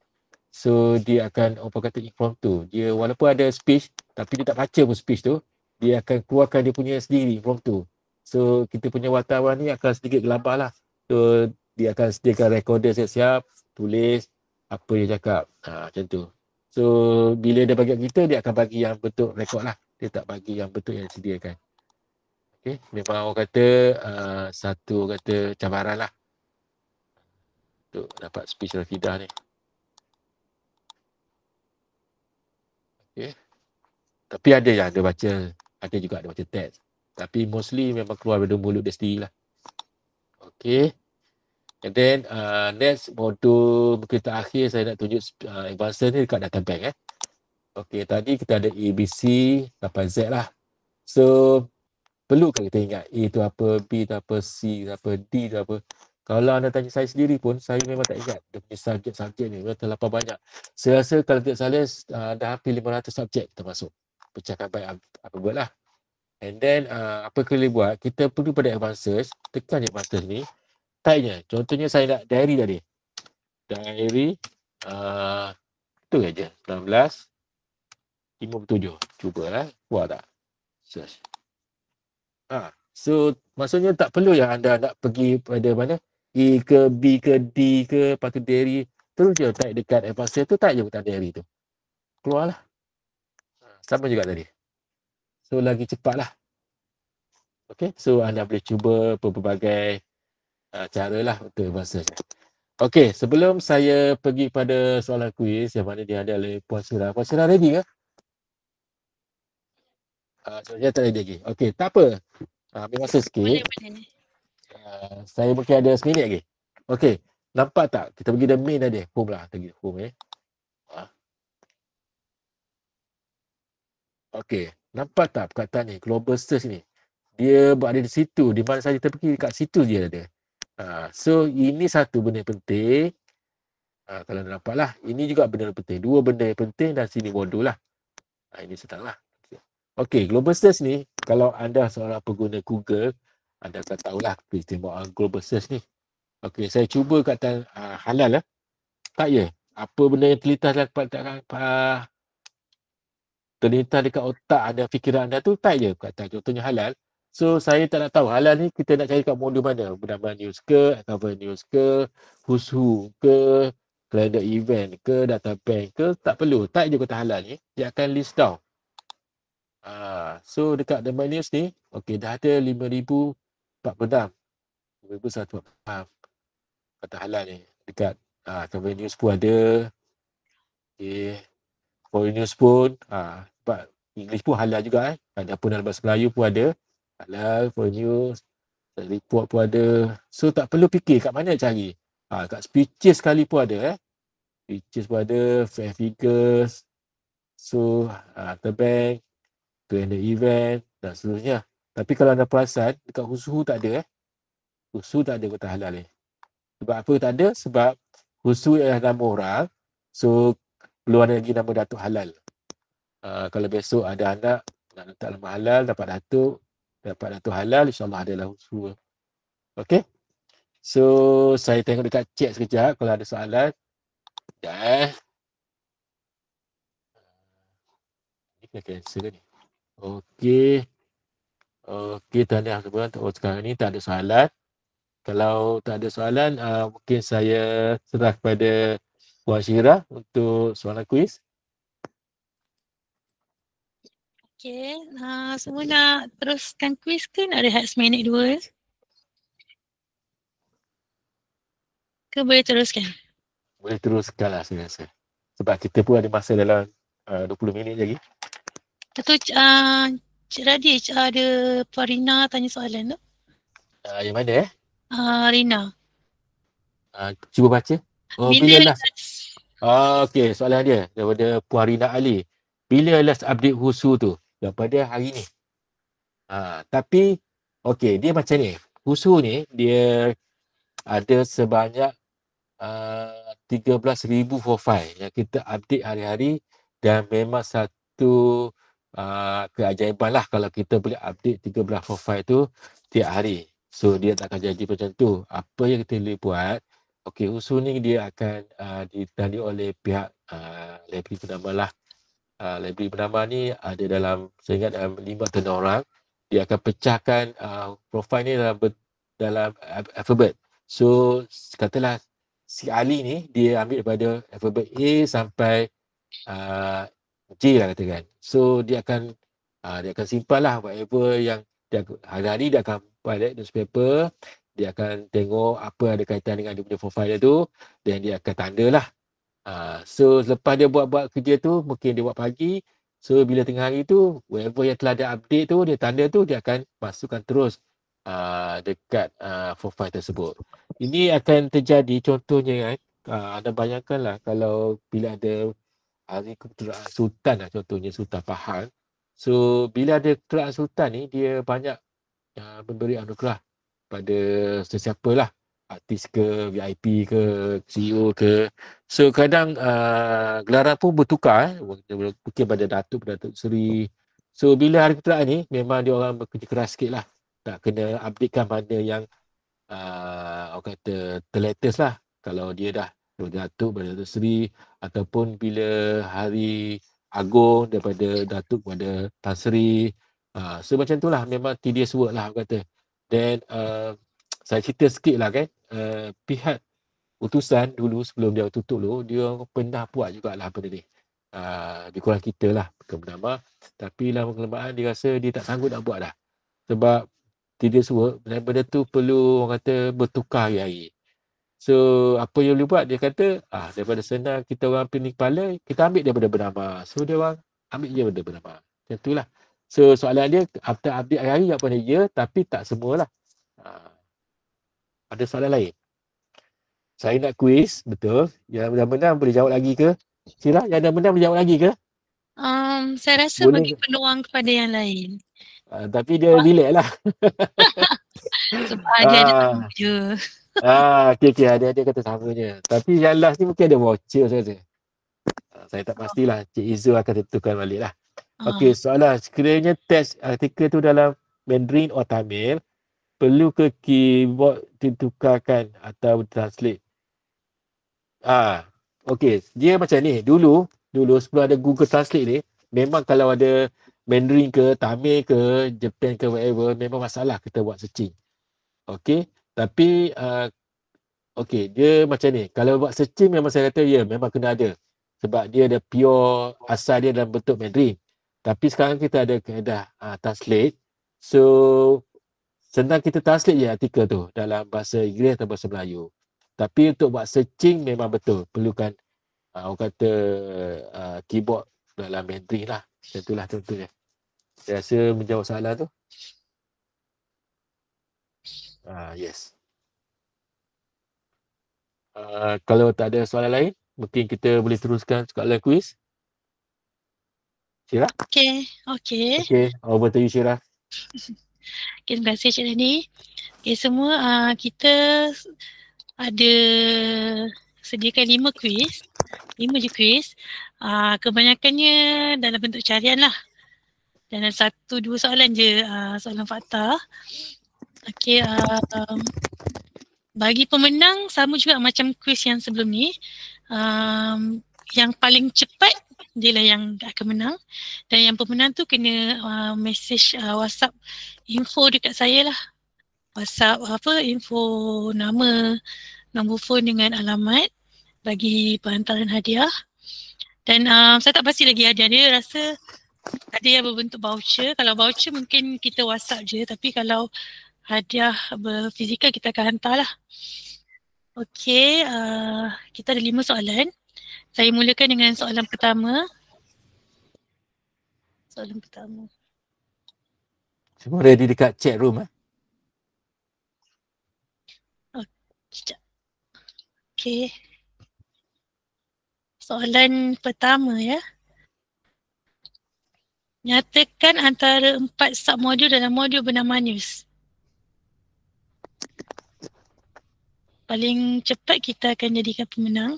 So dia akan apa kata impromptu. Dia walaupun ada speech tapi dia tak baca pun speech tu, dia akan keluarkan dia punya sendiri impromptu. So kita punya wartawan ni akan sedikit gelabah lah. So dia akan sediakan recorder siap-siap, tulis apa dia cakap. Macam tu. So bila dia bagi kita, dia akan bagi yang betul rekod lah. Dia tak bagi yang betul yang disediakan. Okay. Memang orang kata satu kata cabaran lah untuk dapat speech Rafidah ni. Okay. Tapi ada yang ada baca, ada juga ada baca teks. Tapi mostly memang keluar dari mulut dia sendiri lah. Okay. And then next modul mungkin terakhir saya nak tunjuk advanced ni dekat data bank. Okay, tadi kita ada A, B, C sampai Z lah. So perlu kan kita ingat A tu apa, B tu apa, C tu apa, D tu apa. Kalau anda tanya saya sendiri pun, saya memang tak ingat dia punya subjek ni. Memang terlampau banyak. Saya rasa kalau tidak salah dah hampir 500 subjek kita masuk. Pecahkan baik apa buat lah. And then apa kena buat, kita perlu pada advances, tekan je advances ni, type-nya. Contohnya saya nak diary tadi. Diary, tu aja, 1957. Cubalah, buat tak? Search. So maksudnya tak perlu yang anda nak pergi pada mana, A ke B ke D ke, lepas tu diary, terus je type dekat advances tu, type je butang diary tu. Keluarlah. Sama juga tadi. So lagi cepat lah. Okay, so anda boleh cuba pelbagai cara lah untuk advances. Okay, sebelum saya pergi pada soalan kuis yang mana dia ada oleh Puan Syirah. Puan Syirah ready ke? Sebenarnya tak ready lagi. Okay, tak apa. Ambil masa sikit. Boleh. Saya mungkin ada seminit lagi. Okay, nampak tak? Kita pergi the main tadi. Home lah. Pergi home Okay, nampak tak perkataan ni? Global search ni. Dia berada di situ. Di mana saja kita pergi, dekat situ dia ada. So, ini satu benda yang penting. Kalau anda nampak lah. Ini juga benda yang penting. Dua benda yang penting dan sini modul lah. Ini sedang lah. Okay, global search ni, kalau anda seorang pengguna Google, anda akan tahulah keistimewaan global search ni. Okay, saya cuba kata halal lah. Tak ya? Apa benda yang terlintas dekat otak anda, fikiran anda tu, tak je kata contohnya halal. So, saya tak nak tahu halal ni kita nak cari kat modul mana. Bernama news ke, cover news ke, who's who ke, calendar event ke, data bank ke, tak perlu. Tak je kata halal ni, dia akan list down. So dekat The My News ni, okay, dah ada 5,046. 5,146 kata halal ni. Dekat Cover News pun ada. Okay. Foreign News pun, sebab English pun halal juga. Ada pun dalam bahasa Melayu pun ada. Halal, Foreign News, report pun ada. So tak perlu fikir kat mana cari. Kat speeches sekali pun ada. Speeches pun ada, fair figures. So, terbank, calendar event dan seterusnya. Tapi kalau anda perasan, dekat Husu tak ada. Husu tak ada kata halal ni. Sebab apa tak ada? Sebab Husu ialah nama orang. So, perlu ada lagi nama Datuk Halal. Kalau besok ada anak nak letak nama halal, dapat Datuk Halal, insyaAllah adalah Husu. Okay? So, saya tengok dekat chat sekejap kalau ada soalan. Dah. Ini kena cancel ni. Okey. Okey, tahniah semua. Sekarang ni tak ada soalan. Kalau tak ada soalan, mungkin saya serah kepada Puan Syirah untuk soalan kuis. Okey, semua nak teruskan kuis ke nak rehat seminit dua? Ke boleh teruskan? Boleh teruskan lah saya rasa. Sebab kita pun ada masa dalam 20 minit lagi. Itu Cik Radhi, ada Puan Rina tanya soalan tu. Yang mana Rina. Cuba baca. Bila Bila last? Okey, soalan dia daripada Puan Rina Ali. Bila last update Husu tu? Daripada hari ni. Tapi, okey, dia macam ni. Husu ni, dia ada sebanyak 13,000 profile yang kita update hari-hari, dan memang satu keajaiban lah kalau kita boleh update 13 profile tu tiap hari. So dia tak akan jadi macam tu. Apa yang kita boleh buat, okey, usul ni dia akan ditandai oleh pihak library bernama lah. Library bernama ni ada dalam, saya ingat dalam 5 atau 6 orang. Dia akan pecahkan profile ni dalam alfabet. So katalah si Ali ni dia ambil daripada alfabet A sampai J lah katakan. So dia akan simpan lah whatever yang hari-hari dia akan balik newspaper, dia akan tengok apa ada kaitan dengan dia punya profile dia tu, dan dia akan tanda lah. So lepas dia buat kerja tu, mungkin dia buat pagi, so bila tengah hari tu, whatever yang telah dia update tu, dia tanda tu, dia akan masukkan terus dekat profile tersebut. Ini akan terjadi contohnya kan, anda bayangkanlah kalau bila ada hari keputeraan Sultan lah, contohnya Sultan Pahang. So bila ada keputeraan Sultan ni, dia banyak memberi anugerah pada sesiapa lah, artis ke, VIP ke, CEO ke. So kadang gelaran pun bertukar, mungkin pada Datuk Seri. So bila hari keputeraan ni, memang dia orang bekerja keras sikit lah, tak kena updatekan mana yang orang kata terlatest lah. Kalau dia dah Datuk pada Datuk Seri, ataupun bila hari agung daripada Datuk pada Tan Sri. So macam tu lah, memang tedious work lah orang kata. Dan saya cerita sikit lah kan, pihak utusan dulu sebelum dia tutup dulu, dia pernah buat jugalah benda ni. Di kurang kita lah bernama, tapi lama kelamaan dia rasa dia tak sanggup nak buat dah. Sebab tedious work, benda tu perlu orang kata bertukar hari-hari. So apa yang boleh buat, dia kata daripada senang kita orang pening kepala, kita ambil daripada bernama. So dia orang ambil je benda bernama. Macam tu lah. So soalan dia, after update hari-hari apa dia? Ya, tapi tak semualah. Ada soalan lain? Saya nak kuis, betul. Yang benar-benar boleh jawab lagi ke? Syirah, yang benar-benar boleh jawab lagi ke? Saya rasa Boleh. bagi peluang kepada yang lain. Tapi dia relax lah. Sebab dia ada tamu je. Okay, ada kata sama je. Tapi yang last ni mungkin ada voucher saya rasa. Saya tak pastilah. Cik Izzul akan tentukan balik lah. Okey, soalan. Sekiranya teks artikel tu dalam Mandarin atau Tamil, perlu ke keyboard ditukarkan atau translate? Okey, dia macam ni. Dulu sebelum ada Google Translate ni, memang kalau ada Mandarin ke, Tamil ke, Japan ke, whatever, memang masalah kita buat searching. Okey, tapi okey, dia macam ni. Kalau buat searching memang saya kata ya, memang kena ada. Sebab dia ada pure asal dia dalam bentuk Mandarin. Tapi sekarang kita ada kaedah translate. So senang kita translate je artikel tu dalam bahasa Inggeris atau bahasa Melayu. Tapi untuk buat searching memang betul perlukan orang kata keyboard dalam Mandarin lah. Macam itulah contohnya. Saya rasa menjawab soalan tu. Yes. Kalau tak ada soalan lain, mungkin kita boleh teruskan soalan kuis. Syirah? Okey. Over to you, Syirah. Okay, terima kasih Cik Dani. Okay, semua kita ada sediakan 5 kuis. 5 je kuis. Kebanyakannya dalam bentuk carian lah. Dan ada 1-2 soalan je, soalan fakta. Okay, bagi pemenang sama juga macam kuis yang sebelum ni. Yang paling cepat dia lah yang akan menang. Dan yang pemenang tu kena message WhatsApp info dekat saya lah. WhatsApp info nama, nombor phone dengan alamat bagi penghantaran hadiah. Dan saya tak pasti lagi hadiah dia, rasa ada yang berbentuk voucher. Kalau voucher mungkin kita WhatsApp je, tapi kalau hadiah berfizikal kita akan hantar lah. Okey, kita ada 5 soalan. Saya mulakan dengan soalan pertama. Semua ready dekat chat room Sekejap. Okey. Soalan pertama ya. Nyatakan antara 4 submodul dalam modul bernama news. Paling cepat kita akan jadikan pemenang.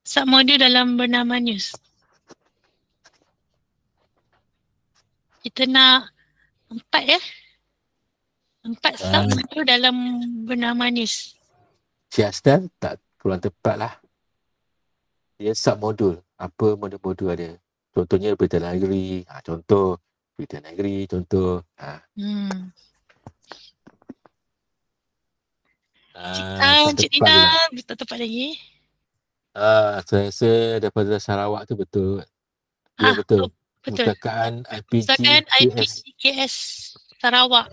submodul dalam bernama news. Kita nak 4 ya. 4 submodul dalam bernama news. Cik Asnan tak kurang tepat lah. Dia submodul. Apa modul-modul ada? Contohnya berita negeri. Contoh. Berita negeri, contoh. Cik Nina tak tepat lagi. Saya rasa daripada Sarawak tu betul. Ya betul. Betul. Pustakaan Pustakaan IPGKS Sarawak.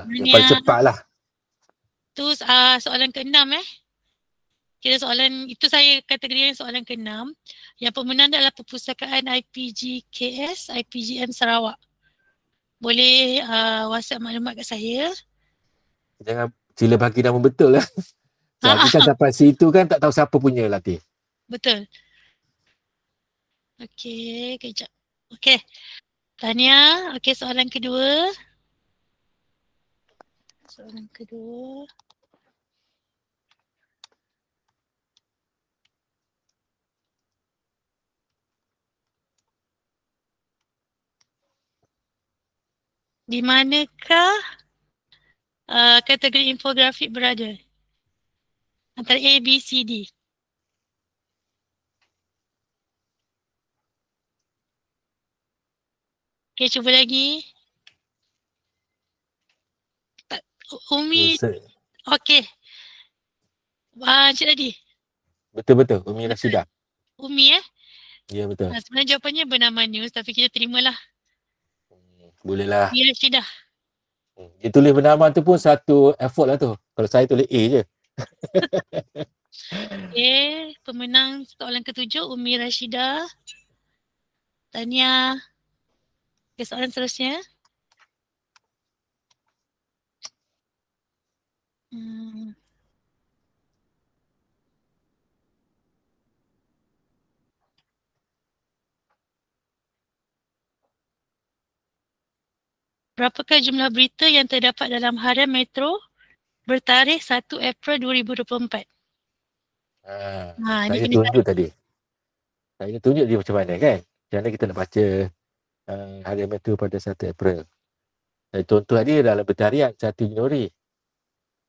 Yang paling cepat lah. Tu soalan ke-6 Kira soalan, itu saya kategorikan soalan ke-6. Yang pemenang adalah Perpustakaan IPGKS, IPGM Sarawak. Boleh WhatsApp maklumat kat saya. Jangan sila bagi nama betul lah. Kita sampai situ kan tak tahu siapa punya latih. Betul. Okey, kejap. Okey. Tahniah. Okey, soalan kedua. Di manakah kategori infografik berada? Antara A, B, C, D. Okay, cuba lagi. Umi. Okay. Cik tadi. Betul-betul. Umi Rashidah. Umi Ya, betul. Sebenarnya jawapannya bernama news tapi kita terimalah. Boleh lah. Umi Rashidah. Dia tulis bernama tu pun satu effort lah tu. Kalau saya tulis A je. Okay. Pemenang soalan ke-7 Umi Rashidah. Tahniah. Okay, soalan seterusnya. Berapakah jumlah berita yang terdapat dalam Harian Metro bertarikh 1 April 2024? Saya tunjuk tadi. Saya tunjuk dia macam mana kan. Macam mana kita nak baca Harian Metro pada 1 April. Saya contoh tadi dalam bertarian 1 Januari.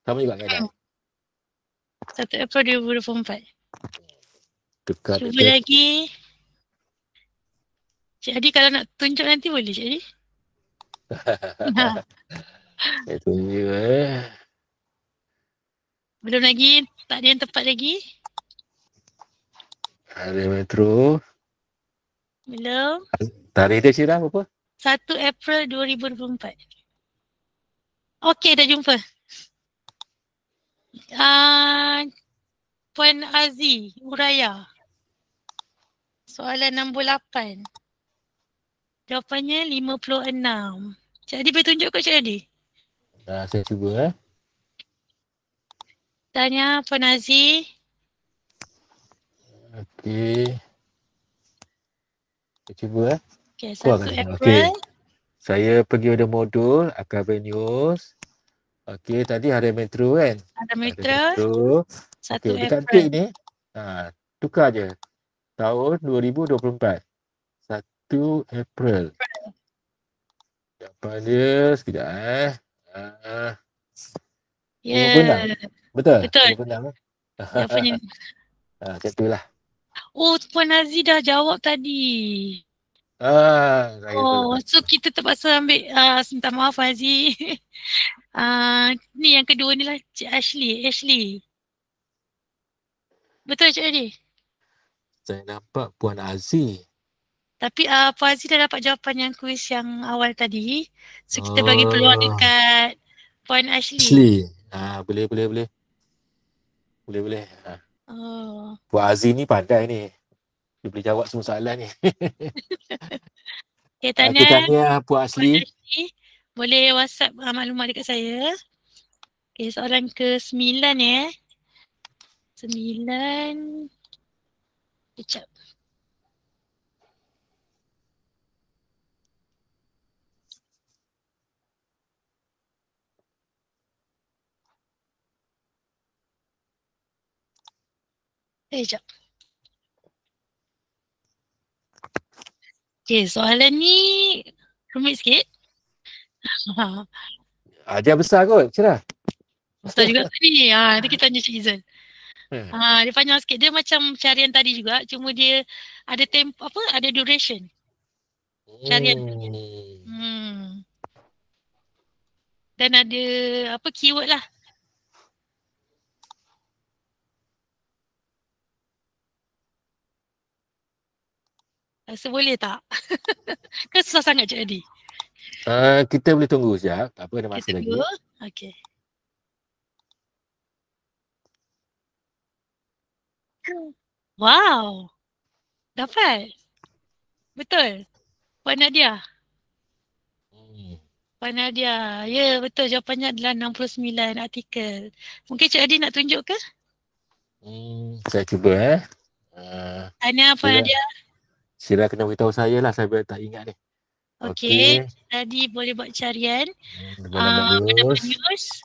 Sama juga kan? 1 April 2024. Tukar cuba lagi. Cik Adi kalau nak tunjuk nanti boleh Cik Adi? Saya tunjuk Belum lagi, tak ada yang tepat lagi. Harian Metro. Belum. Tarikh dia Syirah apa? 1 April 2024. Okey, dah jumpa. Puan Azi, Uraya. Soalan nombor 8. Jawapannya 56. Cik Adi boleh tunjuk kat Cik Adi? Saya cuba Tanya Puan Azi. Okey. Saya cuba Okey, 1 April. Okay. Saya pergi pada modul Akabel News. Okey, tadi Harian Metro kan? Harian Metro. 1 Okey, dekat April. tik ni. Tukar je. Tahun 2024. 1 April. Jawapan dia sekejap Ya. Betul? Betul. Jawapannya. Macam tu lah. Oh, Puan Aziz dah jawab tadi. So kita terpaksa ambil, minta maaf Puan Aziz. Ni yang kedua ni lah Cik Ashley. Betul Cik Adi? Saya nampak Puan Aziz. Tapi Puan Aziz dah dapat jawapan yang kuis yang awal tadi. So kita bagi peluang dekat Puan Ashley. Boleh. Puan Aziz ni pandai ni. Dia boleh jawab semua soalan ni. Okay, tanya Puan Ashley. Boleh WhatsApp maklumat dekat saya. Okay, soalan ke-9 ya. 9. Kejap. Kejap. Okay, soalan ni rumit sikit. Dia besar kot, cerah. Besar juga tadi. Nanti kita tanya Cik Izal. Dia panjang sikit. Dia macam carian tadi juga. Cuma dia ada tempo, ada duration. Carian. Dan ada keyword lah. Rasa boleh tak? Kan susah sangat Cik Adi. Kita boleh tunggu sekejap. Tak apa, ada masa Kita lagi. tunggu. Okay. Wow. Dapat. Betul. Puan Nadia. Puan Nadia. Ya, betul. Jawapannya adalah 69 artikel. Mungkin Cik Adi nak tunjuk ke? Saya cuba Tahniah Puan Nadia. Syirah kena beritahu saya lah, saya tak ingat ni. Okey. Tadi boleh buat carian. Bernama News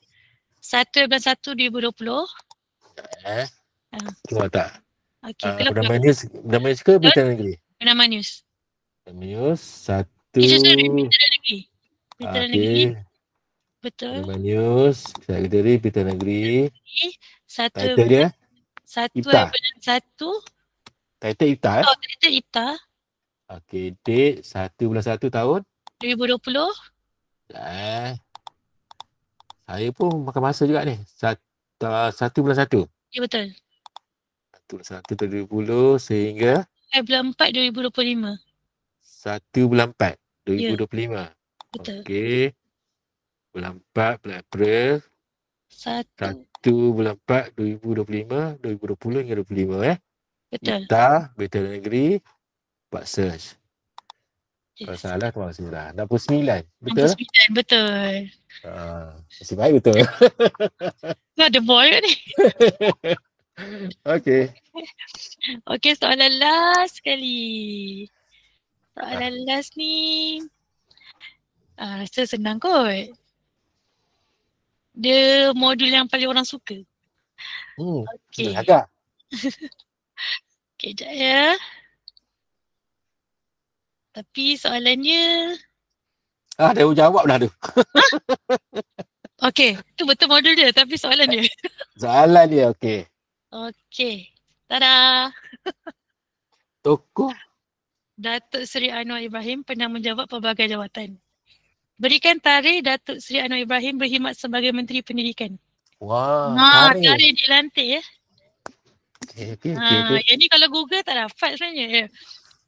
1/1/2020. Cuma tak. Okey. Bernama News ke Berita Negeri? Bernama News. News 1. Berita Negeri. Berita Negeri. Betul. Bernama News Berita Negeri. Title dia? 1/1. Title Iftar. Title Iftar. Okey, date 1/1 tahun 2020. Saya pun makan masa juga ni. 1/1. Ya betul. 1/1/2020 sehingga bulan 4 2025. 1 bulan 4 2025. Betul. Okey. Bulan 4 bulan April. 1 bulan 4 2025, 2020 hingga 2025 Betul. Kita Berita Negeri buat search. Kalau salah terima kasih lah. 69. Betul? 69 betul. Masih baik betul. Ada boy ni. Okey. Okey, soalan last sekali. Soalan last ni rasa senang kot. Dia modul yang paling orang suka. Okey. Agak. Okey, sekejap ya. Tapi soalannya Dah jawab dah tu. Okey, tu betul modul dia tapi soalan dia. Soalan dia okey. Okey. Tada. Tokoh Datuk Seri Anwar Ibrahim pernah menjawat pelbagai jawatan. Berikan tarikh Datuk Seri Anwar Ibrahim berkhidmat sebagai Menteri Pendidikan. Wah, tarikh dilantik ya. Okey. Yang ni kalau Google tak dapat sebenarnya.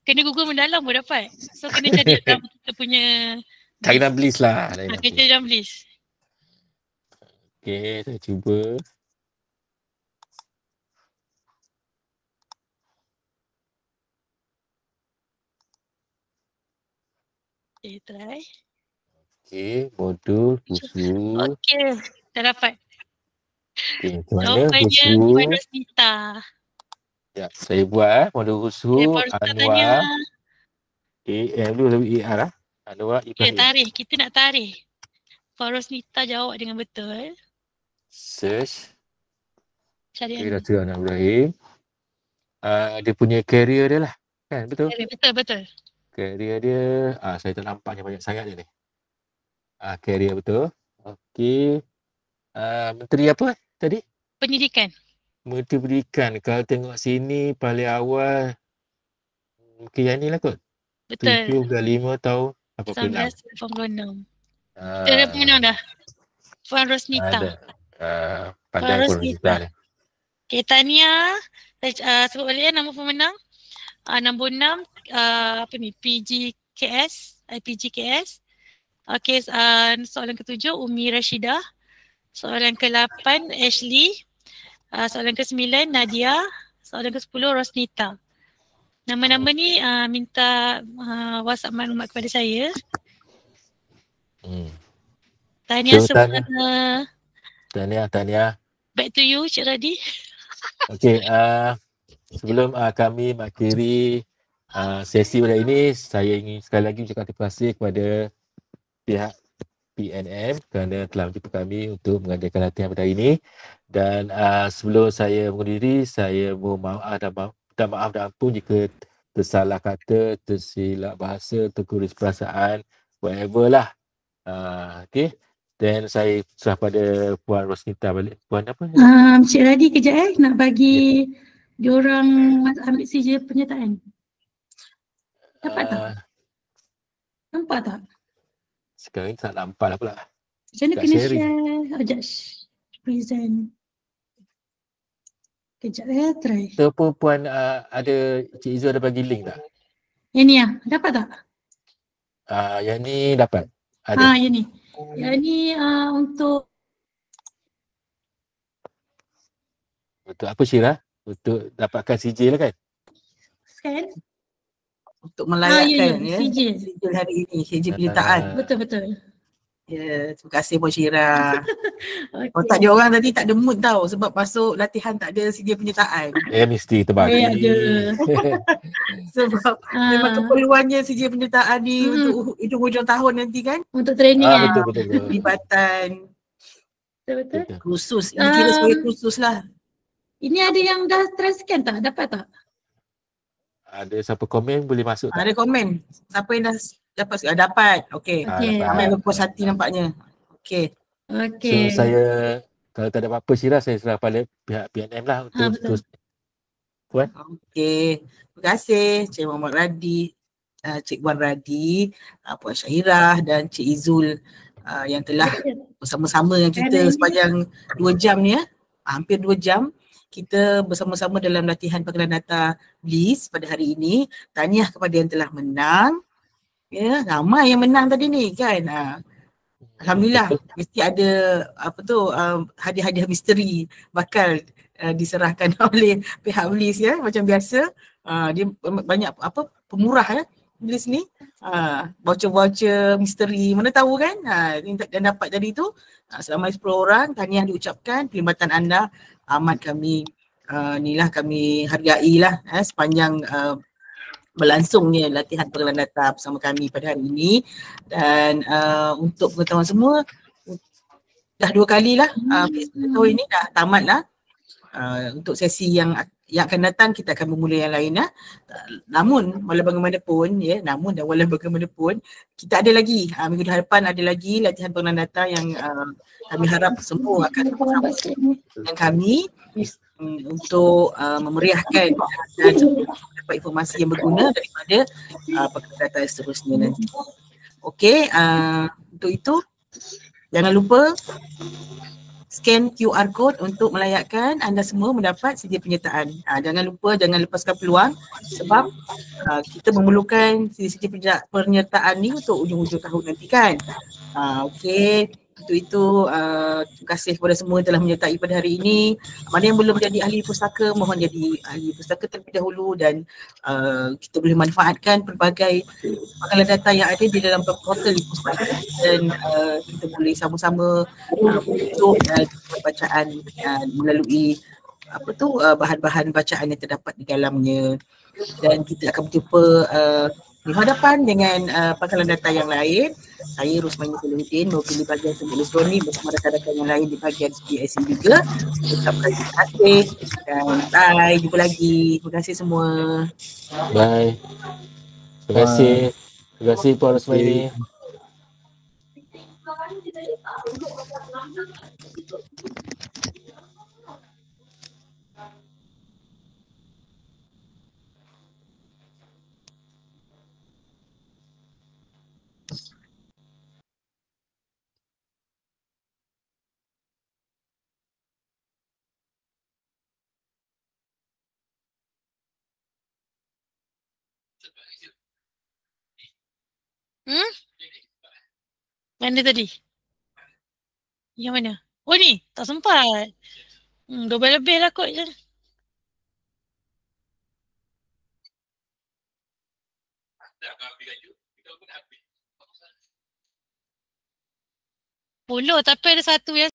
Kena Google mendalam pun dapat. So kena cari dalam kita punya cari dalam list lah. Kena cari dalam list. Okey, saya cuba. Okay, try. Okey, modul khusus. Okey, dah dapat. Okey, macam mana jawapannya Puan Rosnita. Ya, saya buat modul khusus Anwar. Dulu lebih AR lah. Anwar Ibrahim. Tarikh, kita nak tarikh. Puan Rosnita jawab dengan betul. Search. Cari Datuk Anwar Ibrahim. Dia punya career dia lah. Kan, betul? Betul. Career dia, saya tak nampaknya banyak sangat dia ni. Career betul. Okey. Menteri apa tadi? Pendidikan. Menteri Pendidikan. Kalau tengok sini paling awal mungkin yang ni lah kot. Betul. 7/5 tahun 86. 1986. Kita dah pemenang dah. Puan Rosnita. Pandai Puan Rosnita ni. Okay, tahniah. Sebut balik nama pemenang. Nombor 6 IPGKS. Okey, soalan ke-7 Umi Rashidah. Soalan ke-8 Ashley. Soalan ke-9 Nadia. Soalan ke-10 Rosnita. Nama-nama ni minta WhatsApp maklumat kepada saya. Tahniah semua. Tahniah. Back to you Cik Radi. Okey, sebelum kami mengakhiri sesi pada ini, saya ingin sekali lagi ucapkan terima kasih kepada pihak PNM kerana telah menjemput kami untuk mengadakan latihan pada hari ini. Dan sebelum saya mengundur diri, saya mohon maaf dan ampun jika tersalah kata, tersilap bahasa, terkuris perasaan, whatever lah. Okay. Then saya serah pada Puan Rosnita balik. Puan apa? Cik Radi kejap nak bagi diorang ambil CJ penyertaan. Dapat tak? Nampak tak? Sekarang ni tak nampak lah pula. Macam mana Tak kena sharing. share? Just present. Kejap try. Ataupun Puan ada, Cik Izu ada bagi link tak? Yang ni dapat tak? Yang ni dapat. Ada. Yang ni. Yang ni untuk Apa Syirah? Untuk dapatkan CJ lah kan? scan. Untuk melayakkan CJ. CJ hari ini, CJ penyertaan. Betul. Ya, terima kasih Puan Syirah. Okay. Otak dia orang tadi tak ada mood tau sebab masuk latihan tak ada CJ penyertaan. Mesti terbagi. Sebab memang keperluannya CJ penyertaan ni untuk hujung tahun nanti kan. Untuk training Betul. Pelibatan. Betul. Kursus. Ini kira sebagai kursus lah. Ini ada yang dah try scan tak? Dapat tak? Ada siapa komen boleh masuk tak? Ada komen. Siapa yang dah dapat? Okey. Ramai berpuas hati nampaknya. Okey. So saya kalau tak ada apa-apa Syirah, saya serah pada pihak PNM lah untuk terus. Puan. Okey. Terima kasih Cik Muhammad Radi, Cik Wan Radi, Puan Syahirah dan Cik Izul yang telah bersama-sama dengan kita sepanjang 2 jam ni hampir 2 jam. Kita bersama-sama dalam latihan pangkalan data BLIS pada hari ini. Tahniah kepada yang telah menang. Ya, ramai yang menang tadi ni kan. Alhamdulillah, mesti ada hadiah-hadiah misteri bakal diserahkan oleh pihak BLIS ya, macam biasa. Dia banyak pemurah BLIS ni. Voucher-voucher misteri, mana tahu kan. Dan dapat tadi tu selama 10 orang, tahniah diucapkan. Perkhidmatan anda amat kami kami hargailah sepanjang berlangsungnya latihan pengolahan data bersama kami pada hari ini. Dan untuk pengetahuan semua, dah 2 kali lah tahun ini dah tamat lah. Untuk sesi yang akan datang kita akan memulai yang lain . Namun walau bagaimanapun kita ada lagi minggu depan ada lagi latihan pengolahan data yang kami harap semua akan bersama dengan kami untuk memeriahkan dan dapat informasi yang berguna daripada pengolahan data seterusnya nanti. Okey, untuk itu jangan lupa scan QR code untuk melayakkan anda semua mendapat CJ penyertaan. Jangan lupa, jangan lepaskan peluang sebab kita memerlukan CJ penyertaan ni untuk ujung-ujung tahun nanti kan. Okey, untuk itu terima kasih kepada semua yang telah menyertai pada hari ini. Mana yang belum jadi ahli pustaka, mohon jadi ahli pustaka terlebih dahulu dan kita boleh manfaatkan pelbagai pangkalan data yang ada di dalam portal pustaka dan kita boleh sama-sama untuk bacaan melalui bahan-bahan bacaan yang terdapat di dalamnya. Dan kita akan berjumpa berhadapan dengan pangkalan data yang lain. Saya Rosmani Soluddin mewakili bahagian Sembut Lesroni bersama rakan-rakan yang lain di bahagian SPIC juga. Saya ucapkan terima kasih dan bye. Jumpa lagi. Terima kasih semua. Bye. Terima kasih. Terima kasih Puan Rosmani. Mana tadi? Yang mana? Oh ni, tak sempat. 12 lebih lah kot je. Puluh tapi ada satu yang